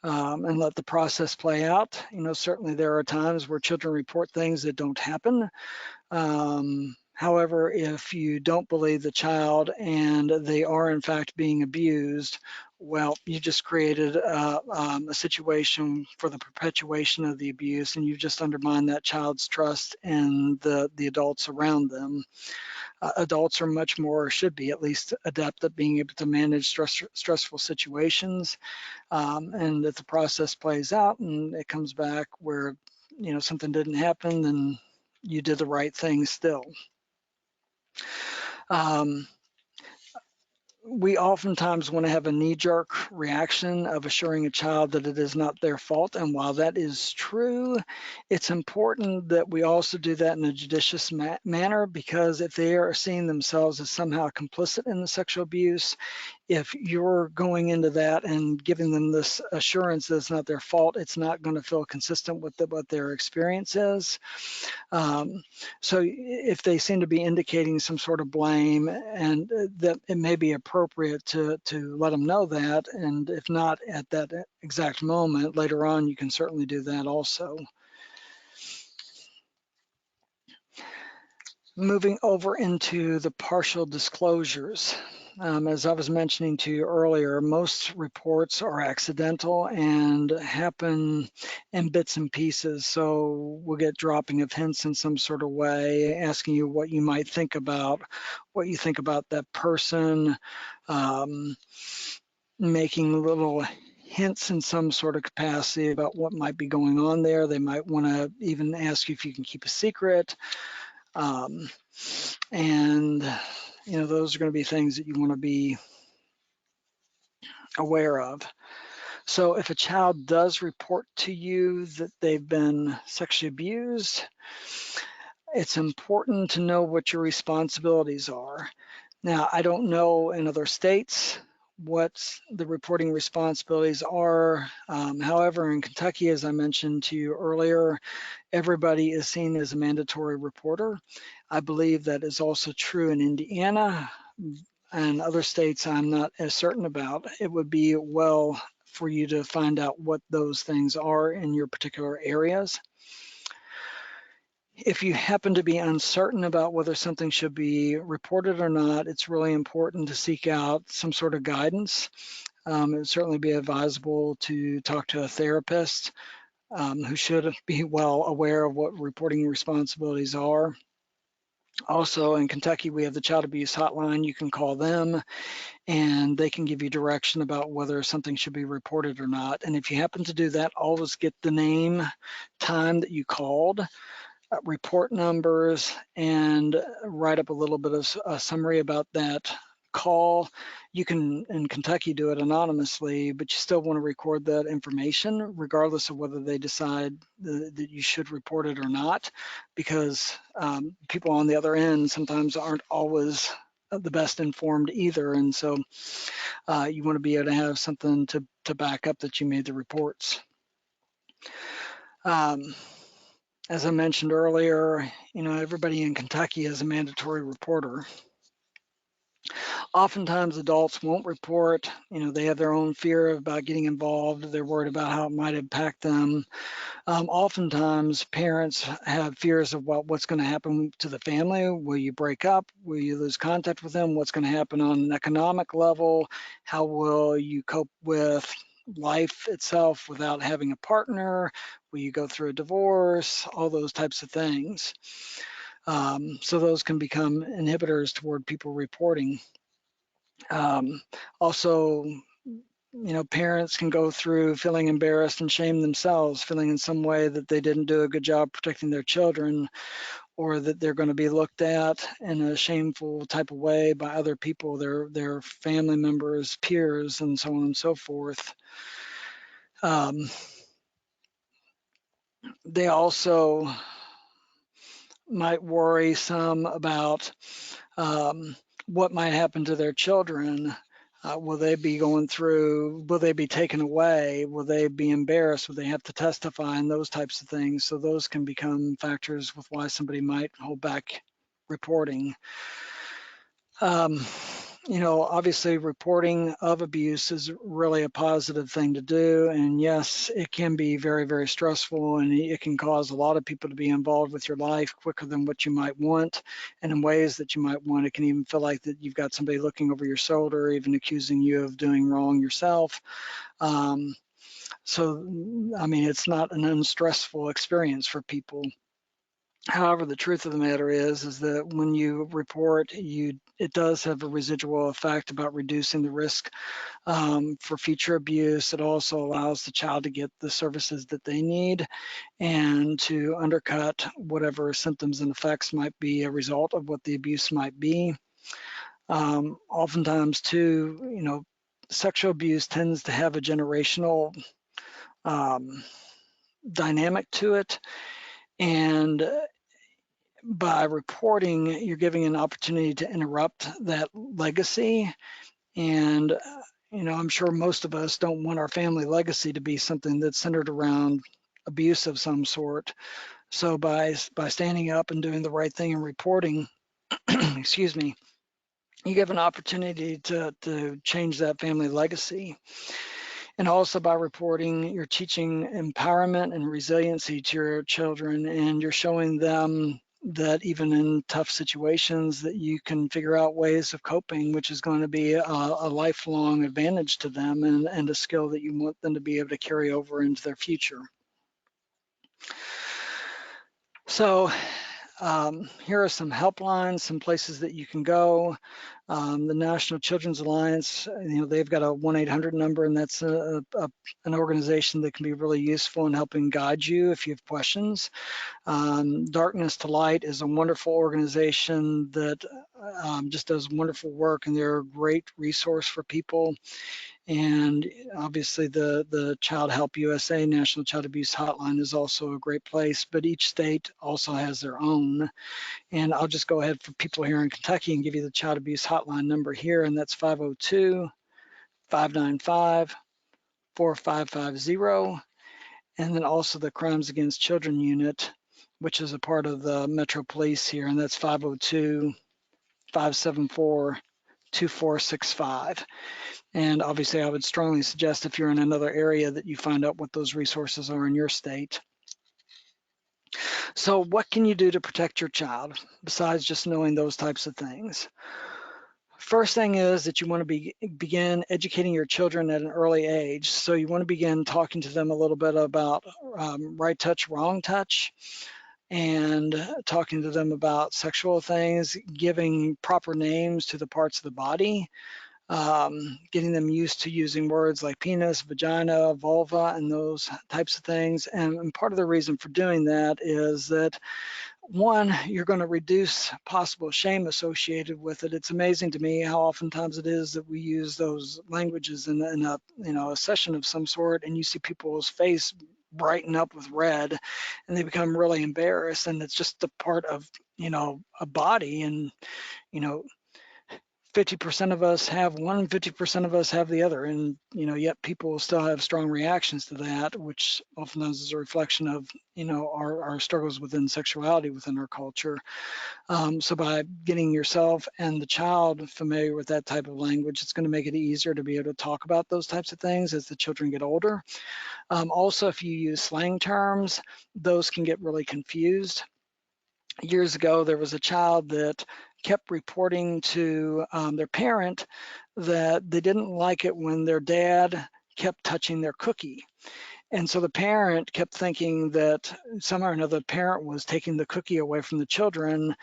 And let the process play out. You know, certainly there are times where children report things that don't happen. However, if you don't believe the child and they are in fact being abused, well, you just created a situation for the perpetuation of the abuse, and you've just undermined that child's trust in the adults around them. Adults are much more, should be at least, adept at being able to manage stressful situations. And if the process plays out and it comes back where, you know, something didn't happen, then you did the right thing still. We oftentimes want to have a knee-jerk reaction of assuring a child that it is not their fault. And while that is true, it's important that we also do that in a judicious manner, because if they are seeing themselves as somehow complicit in the sexual abuse, if you're going into that and giving them this assurance that it's not their fault, it's not going to feel consistent with what their experience is. So if they seem to be indicating some sort of blame, and that it may be appropriate to let them know that, and if not at that exact moment, later on you can certainly do that also. Moving over into the partial disclosures. As I was mentioning to you earlier, most reports are accidental and happen in bits and pieces. So we'll get dropping of hints in some sort of way, asking you what you might think about, what you think about that person, making little hints in some sort of capacity about what might be going on there. They might want to even ask you if you can keep a secret. And you know, those are going to be things that you want to be aware of. So if a child does report to you that they've been sexually abused, it's important to know what your responsibilities are. Now, I don't know in other states what the reporting responsibilities are. However, in Kentucky, as I mentioned to you earlier, everybody is seen as a mandatory reporter. I believe that is also true in Indiana and other states I'm not as certain about. It would be well for you to find out what those things are in your particular areas. If you happen to be uncertain about whether something should be reported or not, it's really important to seek out some sort of guidance. It would certainly be advisable to talk to a therapist who should be well aware of what reporting responsibilities are. Also in Kentucky, we have the Child Abuse Hotline. You can call them and they can give you direction about whether something should be reported or not. And if you happen to do that, always get the name, time that you called, report numbers, and write up a little bit of a summary about that call. You can, in Kentucky, do it anonymously, but you still want to record that information regardless of whether they decide that you should report it or not, because people on the other end sometimes aren't always the best informed either. And so you want to be able to have something to back up that you made the reports. As I mentioned earlier, everybody in Kentucky is a mandatory reporter. Oftentimes adults won't report. They have their own fear about getting involved. They're worried about how it might impact them. Oftentimes parents have fears of what's going to happen to the family. Will you break up? Will you lose contact with them? What's going to happen on an economic level? How will you cope with life itself without having a partner? Will you go through a divorce? All those types of things. So those can become inhibitors toward people reporting. Also, parents can go through feeling embarrassed and shame themselves, feeling in some way that they didn't do a good job protecting their children, or that they're going to be looked at in a shameful type of way by other people, their family members, peers, and so on and so forth. They also might worry some about what might happen to their children. Will they be going through, will they be taken away? Will they be embarrassed? Will they have to testify, and those types of things? So those can become factors with why somebody might hold back reporting. Obviously reporting of abuse is really a positive thing to do. And yes, it can be very, very stressful, and it can cause a lot of people to be involved with your life quicker than what you might want. And in ways that you might want, it can even feel like that you've got somebody looking over your shoulder, even accusing you of doing wrong yourself. It's not an unstressful experience for people. However, the truth of the matter is that when you report, it does have a residual effect about reducing the risk for future abuse. It also allows the child to get the services that they need and to undercut whatever symptoms and effects might be a result of what the abuse might be. Oftentimes too, sexual abuse tends to have a generational dynamic to it. And by reporting, you're giving an opportunity to interrupt that legacy. And, I'm sure most of us don't want our family legacy to be something that's centered around abuse of some sort. So by standing up and doing the right thing and reporting, excuse me, you give an opportunity to change that family legacy. And also by reporting, you're teaching empowerment and resiliency to your children, and you're showing them that even in tough situations that you can figure out ways of coping, which is going to be a lifelong advantage to them, and a skill that you want them to be able to carry over into their future. So here are some helplines, some places that you can go. The National Children's Alliance, they've got a 1-800 number, and that's an organization that can be really useful in helping guide you if you have questions. Darkness to Light is a wonderful organization that just does wonderful work, and they're a great resource for people. And obviously the Child Help USA National Child Abuse Hotline is also a great place, but each state also has their own. And I'll just go ahead for people here in Kentucky and give you the Child Abuse Hotline number here, and that's 502-595-4550. And then also the Crimes Against Children unit, which is a part of the Metro Police here, and that's 502-574-2465. And obviously I would strongly suggest if you're in another area that you find out what those resources are in your state. So what can you do to protect your child besides just knowing those types of things? First thing is that you want to begin educating your children at an early age. So you want to begin talking to them a little bit about right touch, wrong touch. and talking to them about sexual things, giving proper names to the parts of the body, getting them used to using words like penis, vagina, vulva, and those types of things. And part of the reason for doing that is that, one, you're going to reduce possible shame associated with it. It's amazing to me how oftentimes it is that we use those languages in a session of some sort, and you see people's face brighten up with red, and they become really embarrassed. And it's just a part of a body, and 50% of us have one, 50% of us have the other, and yet people still have strong reactions to that, which oftentimes is a reflection of our struggles within sexuality within our culture. So by getting yourself and the child familiar with that type of language, it's going to make it easier to be able to talk about those types of things as the children get older. Also, if you use slang terms, those can get really confused. Years ago, there was a child that kept reporting to their parent that they didn't like it when their dad kept touching their cookie. And so the parent kept thinking that somehow or another the parent was taking the cookie away from the children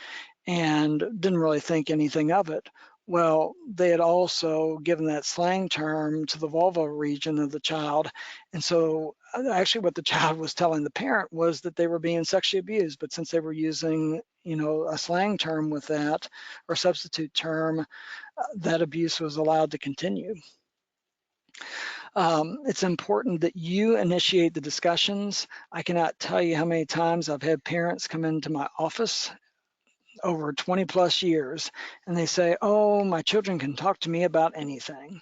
and didn't really think anything of it. Well, they had also given that slang term to the vulva region of the child. And so actually what the child was telling the parent was that they were being sexually abused, but since they were using a slang term with that, or substitute term, that abuse was allowed to continue. It's important that you initiate the discussions. I cannot tell you how many times I've had parents come into my office over 20 plus years, and they say, oh, my children can talk to me about anything.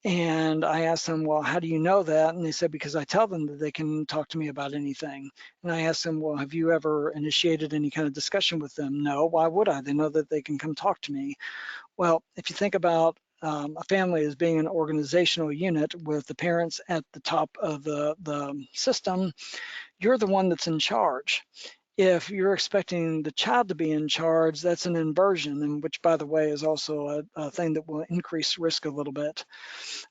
And I asked them, well, how do you know that? And they said, because I tell them that they can talk to me about anything. And I asked them, well, have you ever initiated any kind of discussion with them? No, why would I? They know that they can come talk to me. Well, if you think about a family as being an organizational unit with the parents at the top of the system, you're the one that's in charge. If you're expecting the child to be in charge, that's an inversion, and which, by the way, is also a thing that will increase risk a little bit.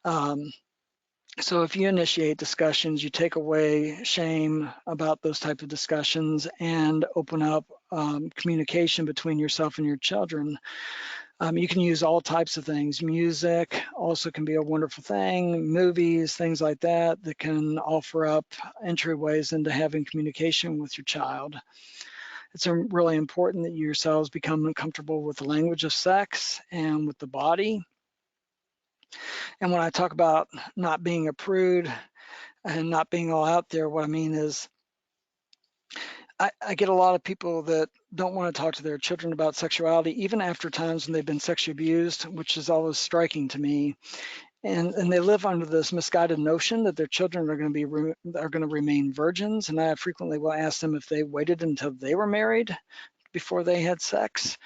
So if you initiate discussions, you take away shame about those types of discussions and open up communication between yourself and your children. You can use all types of things. Music also can be a wonderful thing, movies, things like that, that can offer up entryways into having communication with your child. It's really important that you yourselves become comfortable with the language of sex and with the body. And when I talk about not being a prude and not being all out there, what I mean is I get a lot of people that don't want to talk to their children about sexuality, even after times when they've been sexually abused, which is always striking to me. And they live under this misguided notion that their children are going to remain virgins. And I frequently will ask them if they waited until they were married before they had sex.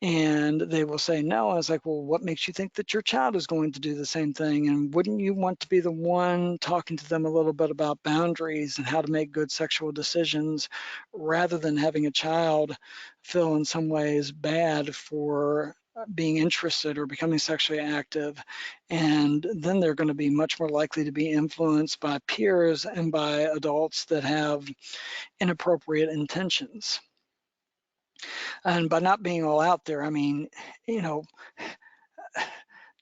And they will say no. I was like, well, what makes you think that your child is going to do the same thing? And wouldn't you want to be the one talking to them a little bit about boundaries and how to make good sexual decisions, rather than having a child feel in some ways bad for being interested or becoming sexually active? And then they're going to be much more likely to be influenced by peers and by adults that have inappropriate intentions. And by not being all out there, I mean,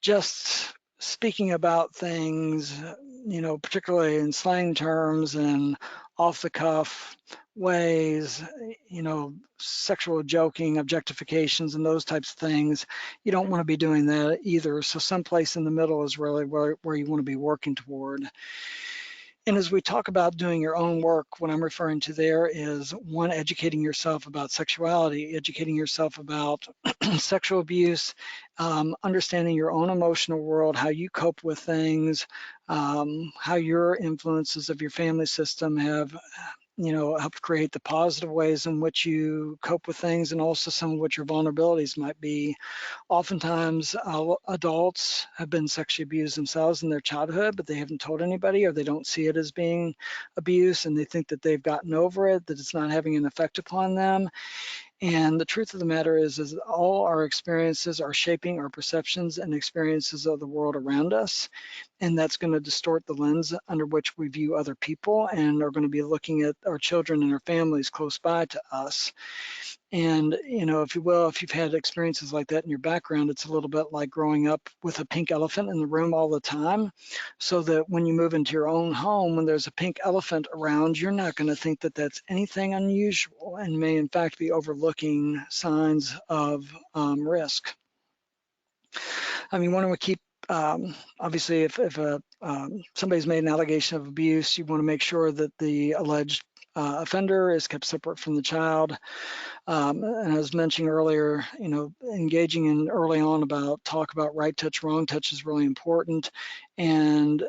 just speaking about things, particularly in slang terms and off the cuff ways, sexual joking, objectifications, and those types of things. You don't want to be doing that either. So someplace in the middle is really where you want to be working toward. And as we talk about doing your own work, what I'm referring to there is, one, educating yourself about sexuality, educating yourself about sexual abuse, understanding your own emotional world, how you cope with things, how your influences of your family system have helped create the positive ways in which you cope with things, and also some of what your vulnerabilities might be. Oftentimes, adults have been sexually abused themselves in their childhood, but they haven't told anybody, or they don't see it as being abuse, and they think that they've gotten over it, that it's not having an effect upon them. And the truth of the matter is all our experiences are shaping our perceptions and experiences of the world around us. And that's going to distort the lens under which we view other people and are going to be looking at our children and our families close by to us. And, you know, if you will, if you've had experiences like that in your background, it's a little bit like growing up with a pink elephant in the room all the time. So that when you move into your own home, when there's a pink elephant around, you're not going to think that that's anything unusual and may in fact be overlooking signs of risk. I mean, want to keep, obviously, if somebody's made an allegation of abuse, you want to make sure that the alleged offender is kept separate from the child. And I was mentioning earlier, you know, engaging in early on about talk about right touch, wrong touch is really important. And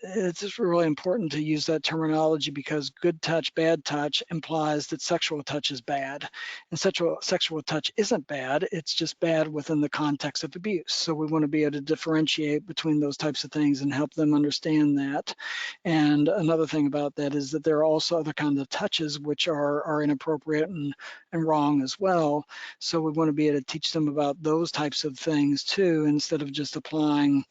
it's just really important to use that terminology because good touch, bad touch implies that sexual touch is bad. And sexual touch isn't bad, it's just bad within the context of abuse. So we want to be able to differentiate between those types of things and help them understand that. And another thing about that is that there are also other kinds of touches which are inappropriate and wrong as well. So we want to be able to teach them about those types of things too, instead of just applying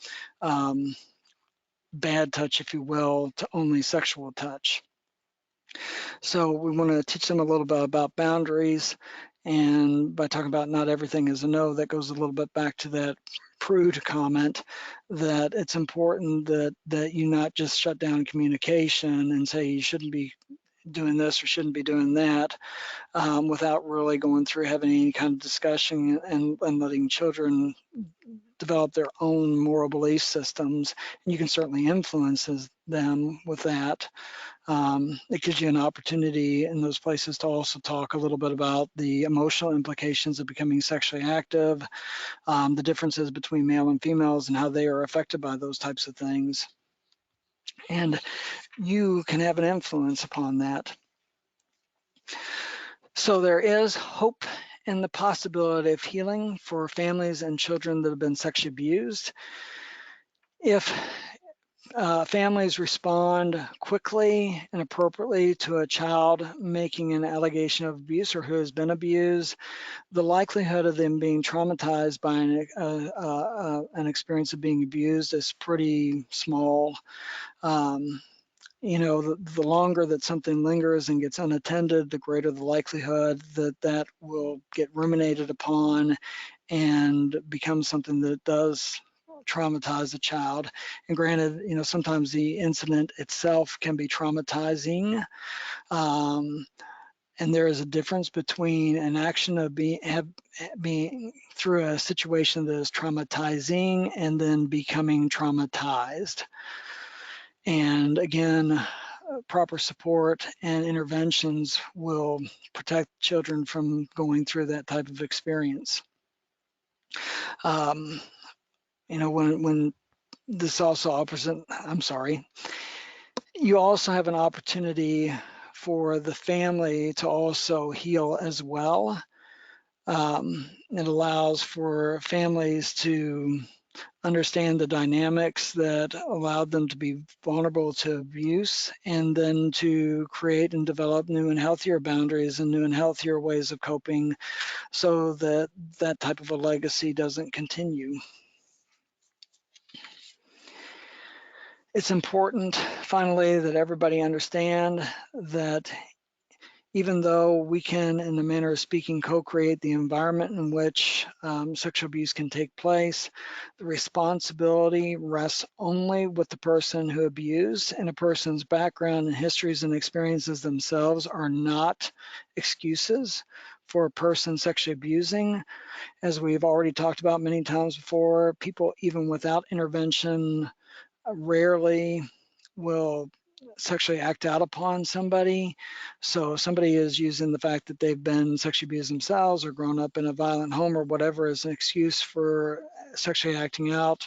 bad touch, if you will, to only sexual touch. So we want to teach them a little bit about boundaries. And by talking about not everything is a no, that goes a little bit back to that prude comment, that it's important that you not just shut down communication and say you shouldn't be doing this or shouldn't be doing that, without really going through having any kind of discussion and letting children develop their own moral belief systems. And you can certainly influence them with that. It gives you an opportunity in those places to also talk a little bit about the emotional implications of becoming sexually active, the differences between male and females and how they are affected by those types of things. And you can have an influence upon that. So there is hope in the possibility of healing for families and children that have been sexually abused. If families respond quickly and appropriately to a child making an allegation of abuse or who has been abused, the likelihood of them being traumatized by an experience of being abused is pretty small. You know, the longer that something lingers and gets unattended, the greater the likelihood that that will get ruminated upon and become something that does traumatize the child. And granted, you know, sometimes the incident itself can be traumatizing. And there is a difference between an action of being through a situation that is traumatizing and then becoming traumatized. And again, proper support and interventions will protect children from going through that type of experience. You know, when this also offers, you also have an opportunity for the family to also heal as well. It allows for families to understand the dynamics that allowed them to be vulnerable to abuse, and then to create and develop new and healthier boundaries and new and healthier ways of coping so that that type of a legacy doesn't continue. It's important, finally, that everybody understand that even though we can, in the manner of speaking, co-create the environment in which sexual abuse can take place, the responsibility rests only with the person who abused, and a person's background and histories and experiences themselves are not excuses for a person sexually abusing. As we've already talked about many times before, people, even without intervention, rarely will sexually act out upon somebody. So if somebody is using the fact that they've been sexually abused themselves or grown up in a violent home or whatever as an excuse for sexually acting out,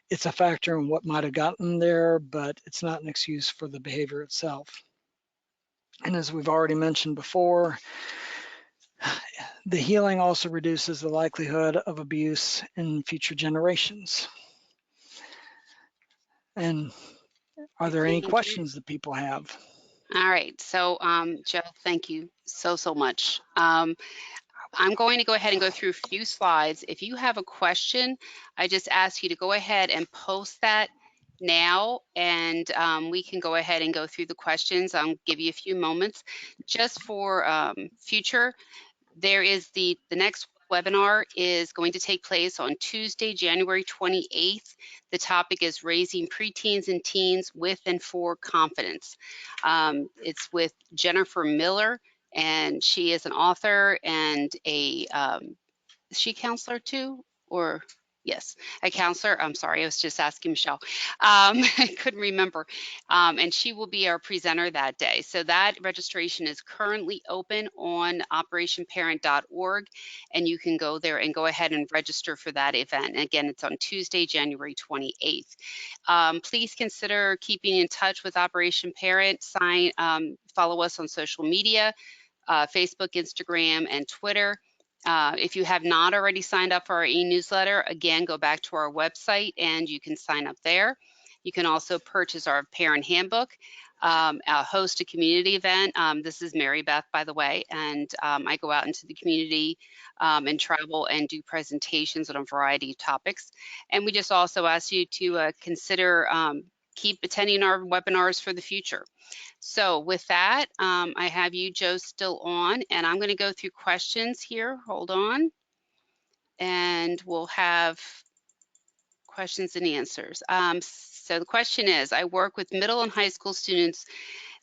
it's a factor in what might have gotten there, but it's not an excuse for the behavior itself. And as we've already mentioned before, the healing also reduces the likelihood of abuse in future generations. And are there any questions that people have? All right. So, Joe, thank you so much. I'm going to go ahead and go through a few slides. If you have a question, I just ask you to go ahead and post that now, and we can go ahead and go through the questions. I'll give you a few moments just for future. There is the next webinar is going to take place on Tuesday, January 28th. The topic is raising preteens and teens with and for confidence. It's with Jennifer Miller, and she is an author and a is she a counselor too? Or yes, a counselor. I'm sorry, I was just asking Michelle. I couldn't remember. And she will be our presenter that day. So that registration is currently open on operationparent.org, and you can go there and go ahead and register for that event. And again, it's on Tuesday, January 28th. Please consider keeping in touch with Operation Parent. Follow us on social media, Facebook, Instagram, and Twitter. If you have not already signed up for our e-newsletter, again, go back to our website and you can sign up there. You can also purchase our parent handbook, host a community event. This is Mary Beth, by the way, and I go out into the community and travel and do presentations on a variety of topics. And we just also ask you to consider keep attending our webinars for the future. So with that, I have you, Joe, still on, and I'm going to go through questions here. Hold on. And we'll have questions and answers. So the question is, I work with middle and high school students,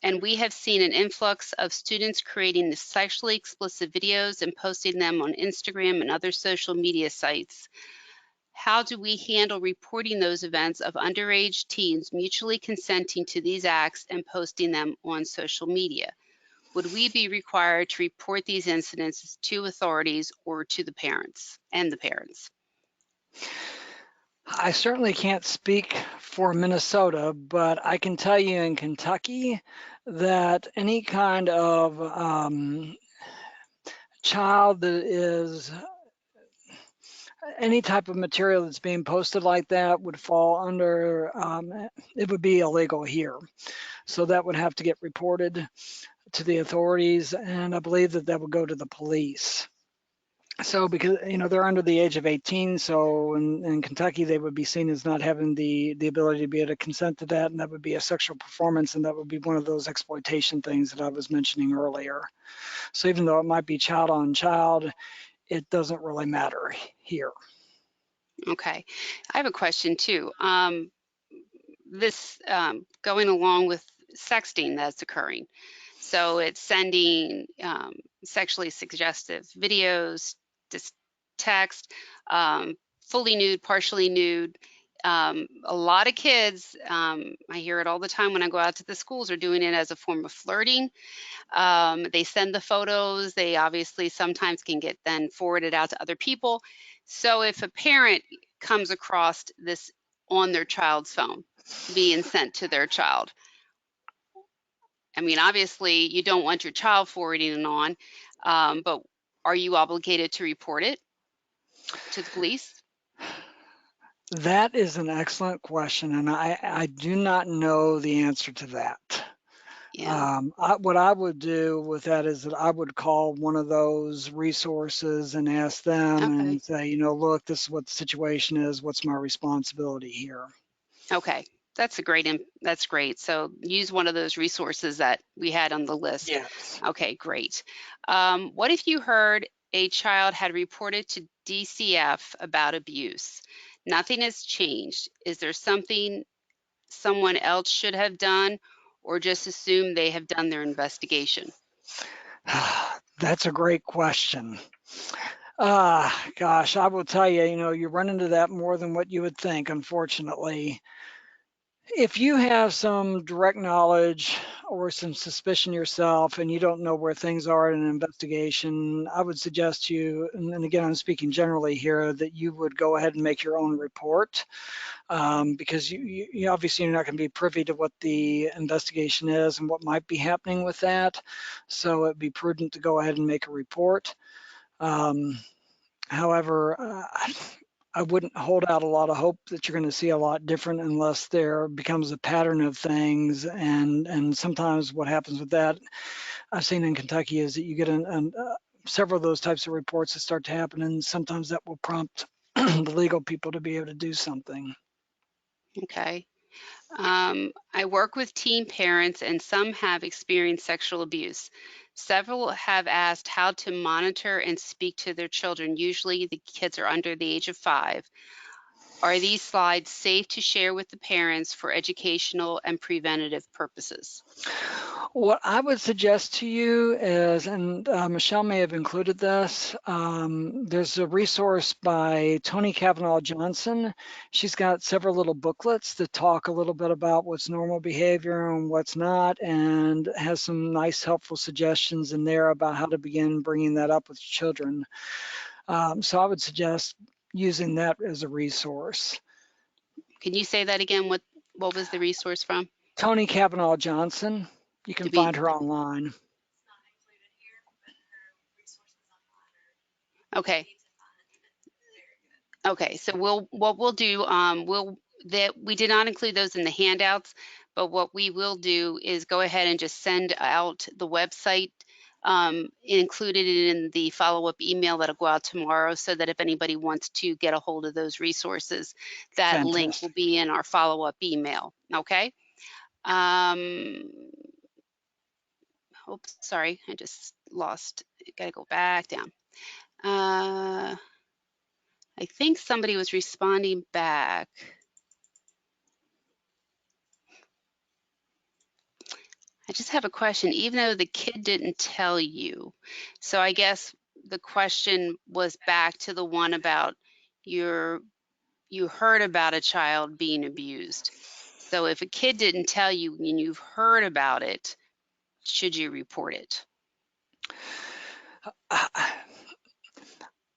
and we have seen an influx of students creating sexually explicit videos and posting them on Instagram and other social media sites. How do we handle reporting those events of underage teens mutually consenting to these acts and posting them on social media? Would we be required to report these incidents to authorities or to the parents and the parents? I certainly can't speak for Minnesota, but I can tell you in Kentucky that any kind of child that is any type of material that's being posted like that would fall under, it would be illegal here. So that would have to get reported to the authorities, and I believe that that would go to the police. So because, you know, they're under the age of 18, so in Kentucky, they would be seen as not having the ability to be able to consent to that, and that would be a sexual performance, and that would be one of those exploitation things that I was mentioning earlier. So even though it might be child on child, it doesn't really matter here. Okay, I have a question too. This going along with sexting that's occurring. So it's sending sexually suggestive videos, text, fully nude, partially nude. A lot of kids, I hear it all the time when I go out to the schools, are doing it as a form of flirting. They send the photos. They obviously sometimes can get then forwarded out to other people. So if a parent comes across this on their child's phone being sent to their child, I mean, obviously you don't want your child forwarding it on, but are you obligated to report it to the police? That is an excellent question, and I do not know the answer to that. Yeah. What I would do with that is that I would call one of those resources and ask them Okay. and say, you know, look, this is what the situation is. What's my responsibility here? Okay. That's great. So use one of those resources that we had on the list. Yes. Okay, great. What if you heard a child had reported to DCF about abuse? Nothing has changed. Is there something someone else should have done, or just assume they have done their investigation? That's a great question. Gosh, I will tell you, you know, you run into that more than what you would think, unfortunately. If you have some direct knowledge or some suspicion yourself and you don't know where things are in an investigation, I would suggest you, and again, I'm speaking generally here, that you would go ahead and make your own report, because you obviously you're not going to be privy to what the investigation is and what might be happening with that. So it'd be prudent to go ahead and make a report. However, I wouldn't hold out a lot of hope that you're going to see a lot different unless there becomes a pattern of things. And sometimes what happens with that, I've seen in Kentucky, is that you get several of those types of reports that start to happen, and sometimes that will prompt the legal people to be able to do something. Okay. I work with teen parents, and some have experienced sexual abuse. Several have asked how to monitor and speak to their children. Usually the kids are under the age of 5. Are these slides safe to share with the parents for educational and preventative purposes? What I would suggest to you is, and Michelle may have included this, there's a resource by Toni Cavanaugh Johnson. She's got several little booklets that talk a little bit about what's normal behavior and what's not, and has some nice helpful suggestions in there about how to begin bringing that up with children. So I would suggest using that as a resource. Can you say that again? What was the resource from? Toni Cavanaugh Johnson. You can find her online. Okay. Okay, so what we'll do, we did not include those in the handouts, but what we will do is go ahead and just send out the website, included in the follow-up email that'll go out tomorrow, so that if anybody wants to get a hold of those resources, that link will be in our follow-up email. Okay. Oops, sorry, I just lost. Got to go back down. I think somebody was responding back. I just have a question, even though the kid didn't tell you. So I guess the question was back to the one about you heard about a child being abused. So if a kid didn't tell you and you've heard about it, should you report it?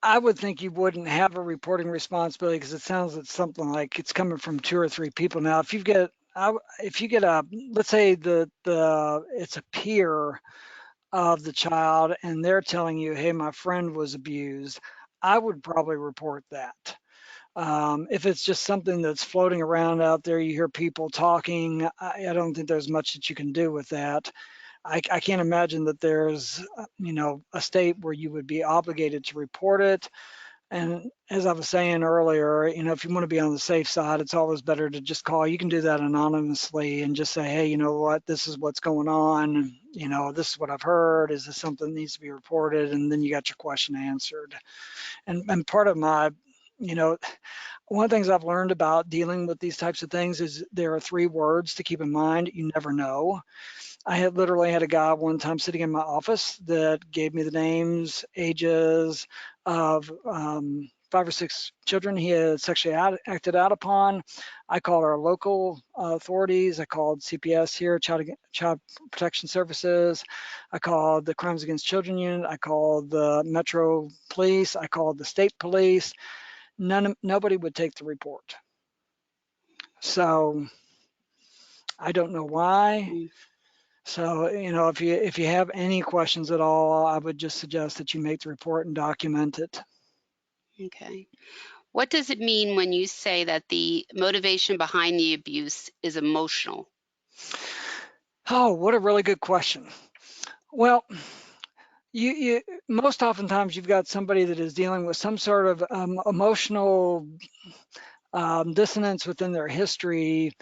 I would think you wouldn't have a reporting responsibility, because it sounds like something like it's coming from 2 or 3 people. Now, if you get a, let's say it's a peer of the child and they're telling you, hey, my friend was abused, I would probably report that. If it's just something that's floating around out there, you hear people talking, I don't think there's much that you can do with that. I can't imagine that there's, a state where you would be obligated to report it. And as I was saying earlier, if you want to be on the safe side, it's always better to just call. You can do that anonymously and just say, hey, you know what, this is what's going on. This is what I've heard. Is this something that needs to be reported? And then you got your question answered. And part of my, one of the things I've learned about dealing with these types of things is there are 3 words to keep in mind. You never know. I had literally had a guy one time sitting in my office that gave me the names, ages of 5 or 6 children he had sexually acted out upon. I called our local authorities. I called CPS here, Child Protection Services. I called the Crimes Against Children Unit. I called the Metro Police. I called the state police. Nobody would take the report. So I don't know why. So, if you have any questions at all, I would just suggest that you make the report and document it. Okay. What does it mean when you say that the motivation behind the abuse is emotional? Oh, what a really good question. Well, you most oftentimes you've got somebody that is dealing with some sort of emotional dissonance within their history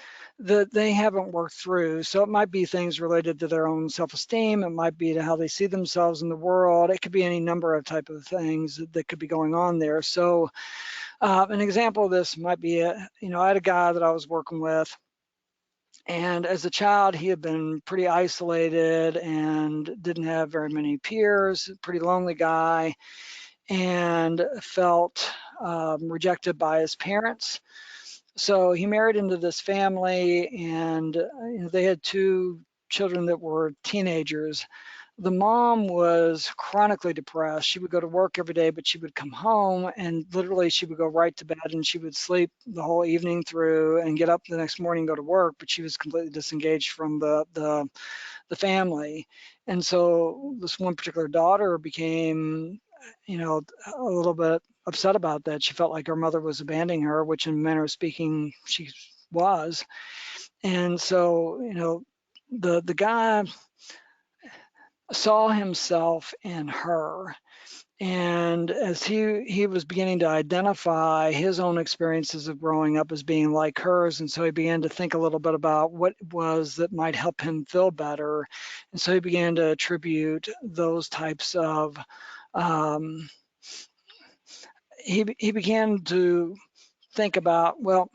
that they haven't worked through. So it might be things related to their own self-esteem. It might be to how they see themselves in the world. It could be any number of type of things that could be going on there. So an example of this might be, I had a guy that I was working with, and as a child, he had been pretty isolated and didn't have very many peers, pretty lonely guy, and felt rejected by his parents. So he married into this family, and they had 2 children that were teenagers. The mom was chronically depressed. She would go to work every day, but she would come home and literally she would go right to bed and she would sleep the whole evening through and get up the next morning and go to work, but she was completely disengaged from the family. And so this one particular daughter became, a little bit upset about that. She felt like her mother was abandoning her, which in a manner of speaking, she was. And so, you know, the guy saw himself in her. And as he was beginning to identify his own experiences of growing up as being like hers, and so he began to think a little bit about what it was that might help him feel better. And so he began to attribute those types of, he began to think about, well,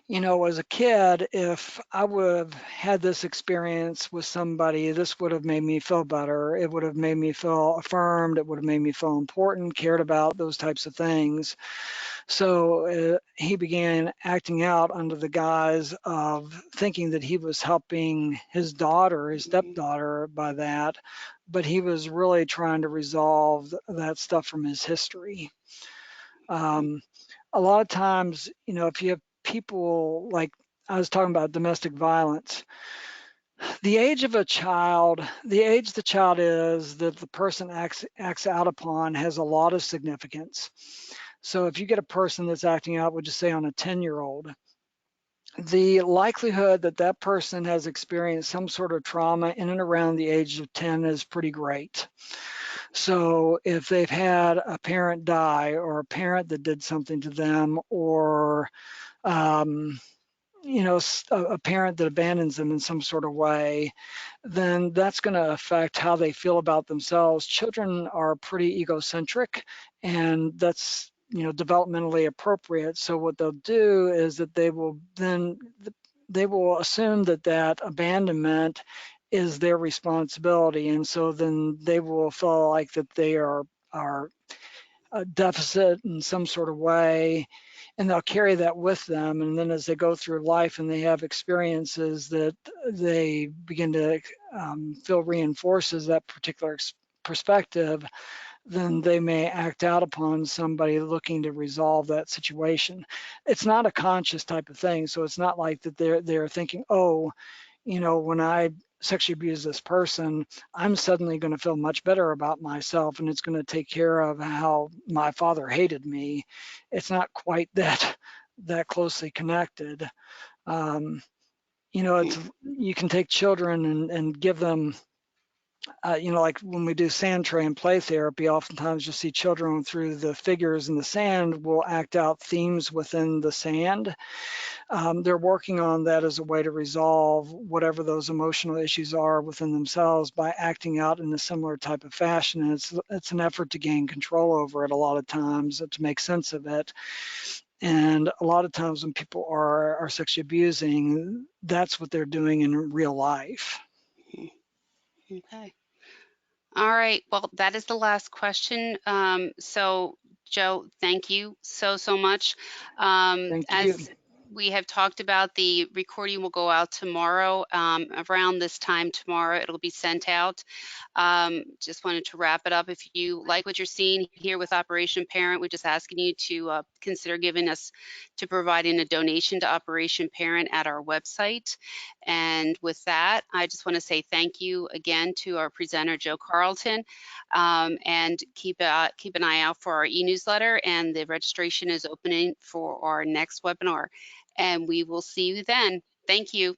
you know, as a kid, if I would have had this experience with somebody, this would have made me feel better. It would have made me feel affirmed. It would have made me feel important, cared about, those types of things. So he began acting out under the guise of thinking that he was helping his daughter, his stepdaughter, by that, but he was really trying to resolve that stuff from his history. A lot of times, you know, if you have people like I was talking about domestic violence, the age of a child, the age the child is that the person acts out upon has a lot of significance. So if you get a person that's acting out, we'll just say on a 10-year-old, the likelihood that that person has experienced some sort of trauma in and around the age of 10 is pretty great. So if they've had a parent die or a parent that did something to them, or you know, a parent that abandons them in some sort of way, then that's going to affect how they feel about themselves. Children are pretty egocentric, and that's, you know, developmentally appropriate. So what they'll do is that they will assume that that abandonment is their responsibility, and so then they will feel like that they are a deficit in some sort of way, and they'll carry that with them. And then as they go through life and they have experiences that they begin to feel reinforces that particular perspective, then they may act out upon somebody looking to resolve that situation. It's not a conscious type of thing, so it's not like that they're thinking, oh, you know, when I sexually abuse this person, I'm suddenly going to feel much better about myself, and it's going to take care of how my father hated me. It's not quite that closely connected. You know, it's, you can take children and give them, you know, like when we do sand tray and play therapy, oftentimes you'll see children through the figures in the sand will act out themes within the sand. They're working on that as a way to resolve whatever those emotional issues are within themselves by acting out in a similar type of fashion. And it's an effort to gain control over it a lot of times, to make sense of it. And a lot of times when people are sexually abusing, that's what they're doing in real life. Okay. All right. Well, that is the last question. So, Joe, thank you so much. Thank you. As we have talked about, the recording will go out tomorrow, around this time tomorrow. It'll be sent out. Just wanted to wrap it up. If you like what you're seeing here with Operation Parent, we're just asking you to consider providing a donation to Operation Parent at our website. And with that, I just want to say thank you again to our presenter, Joe Carlton, and keep an eye out for our e-newsletter, and the registration is opening for our next webinar. And we will see you then. Thank you.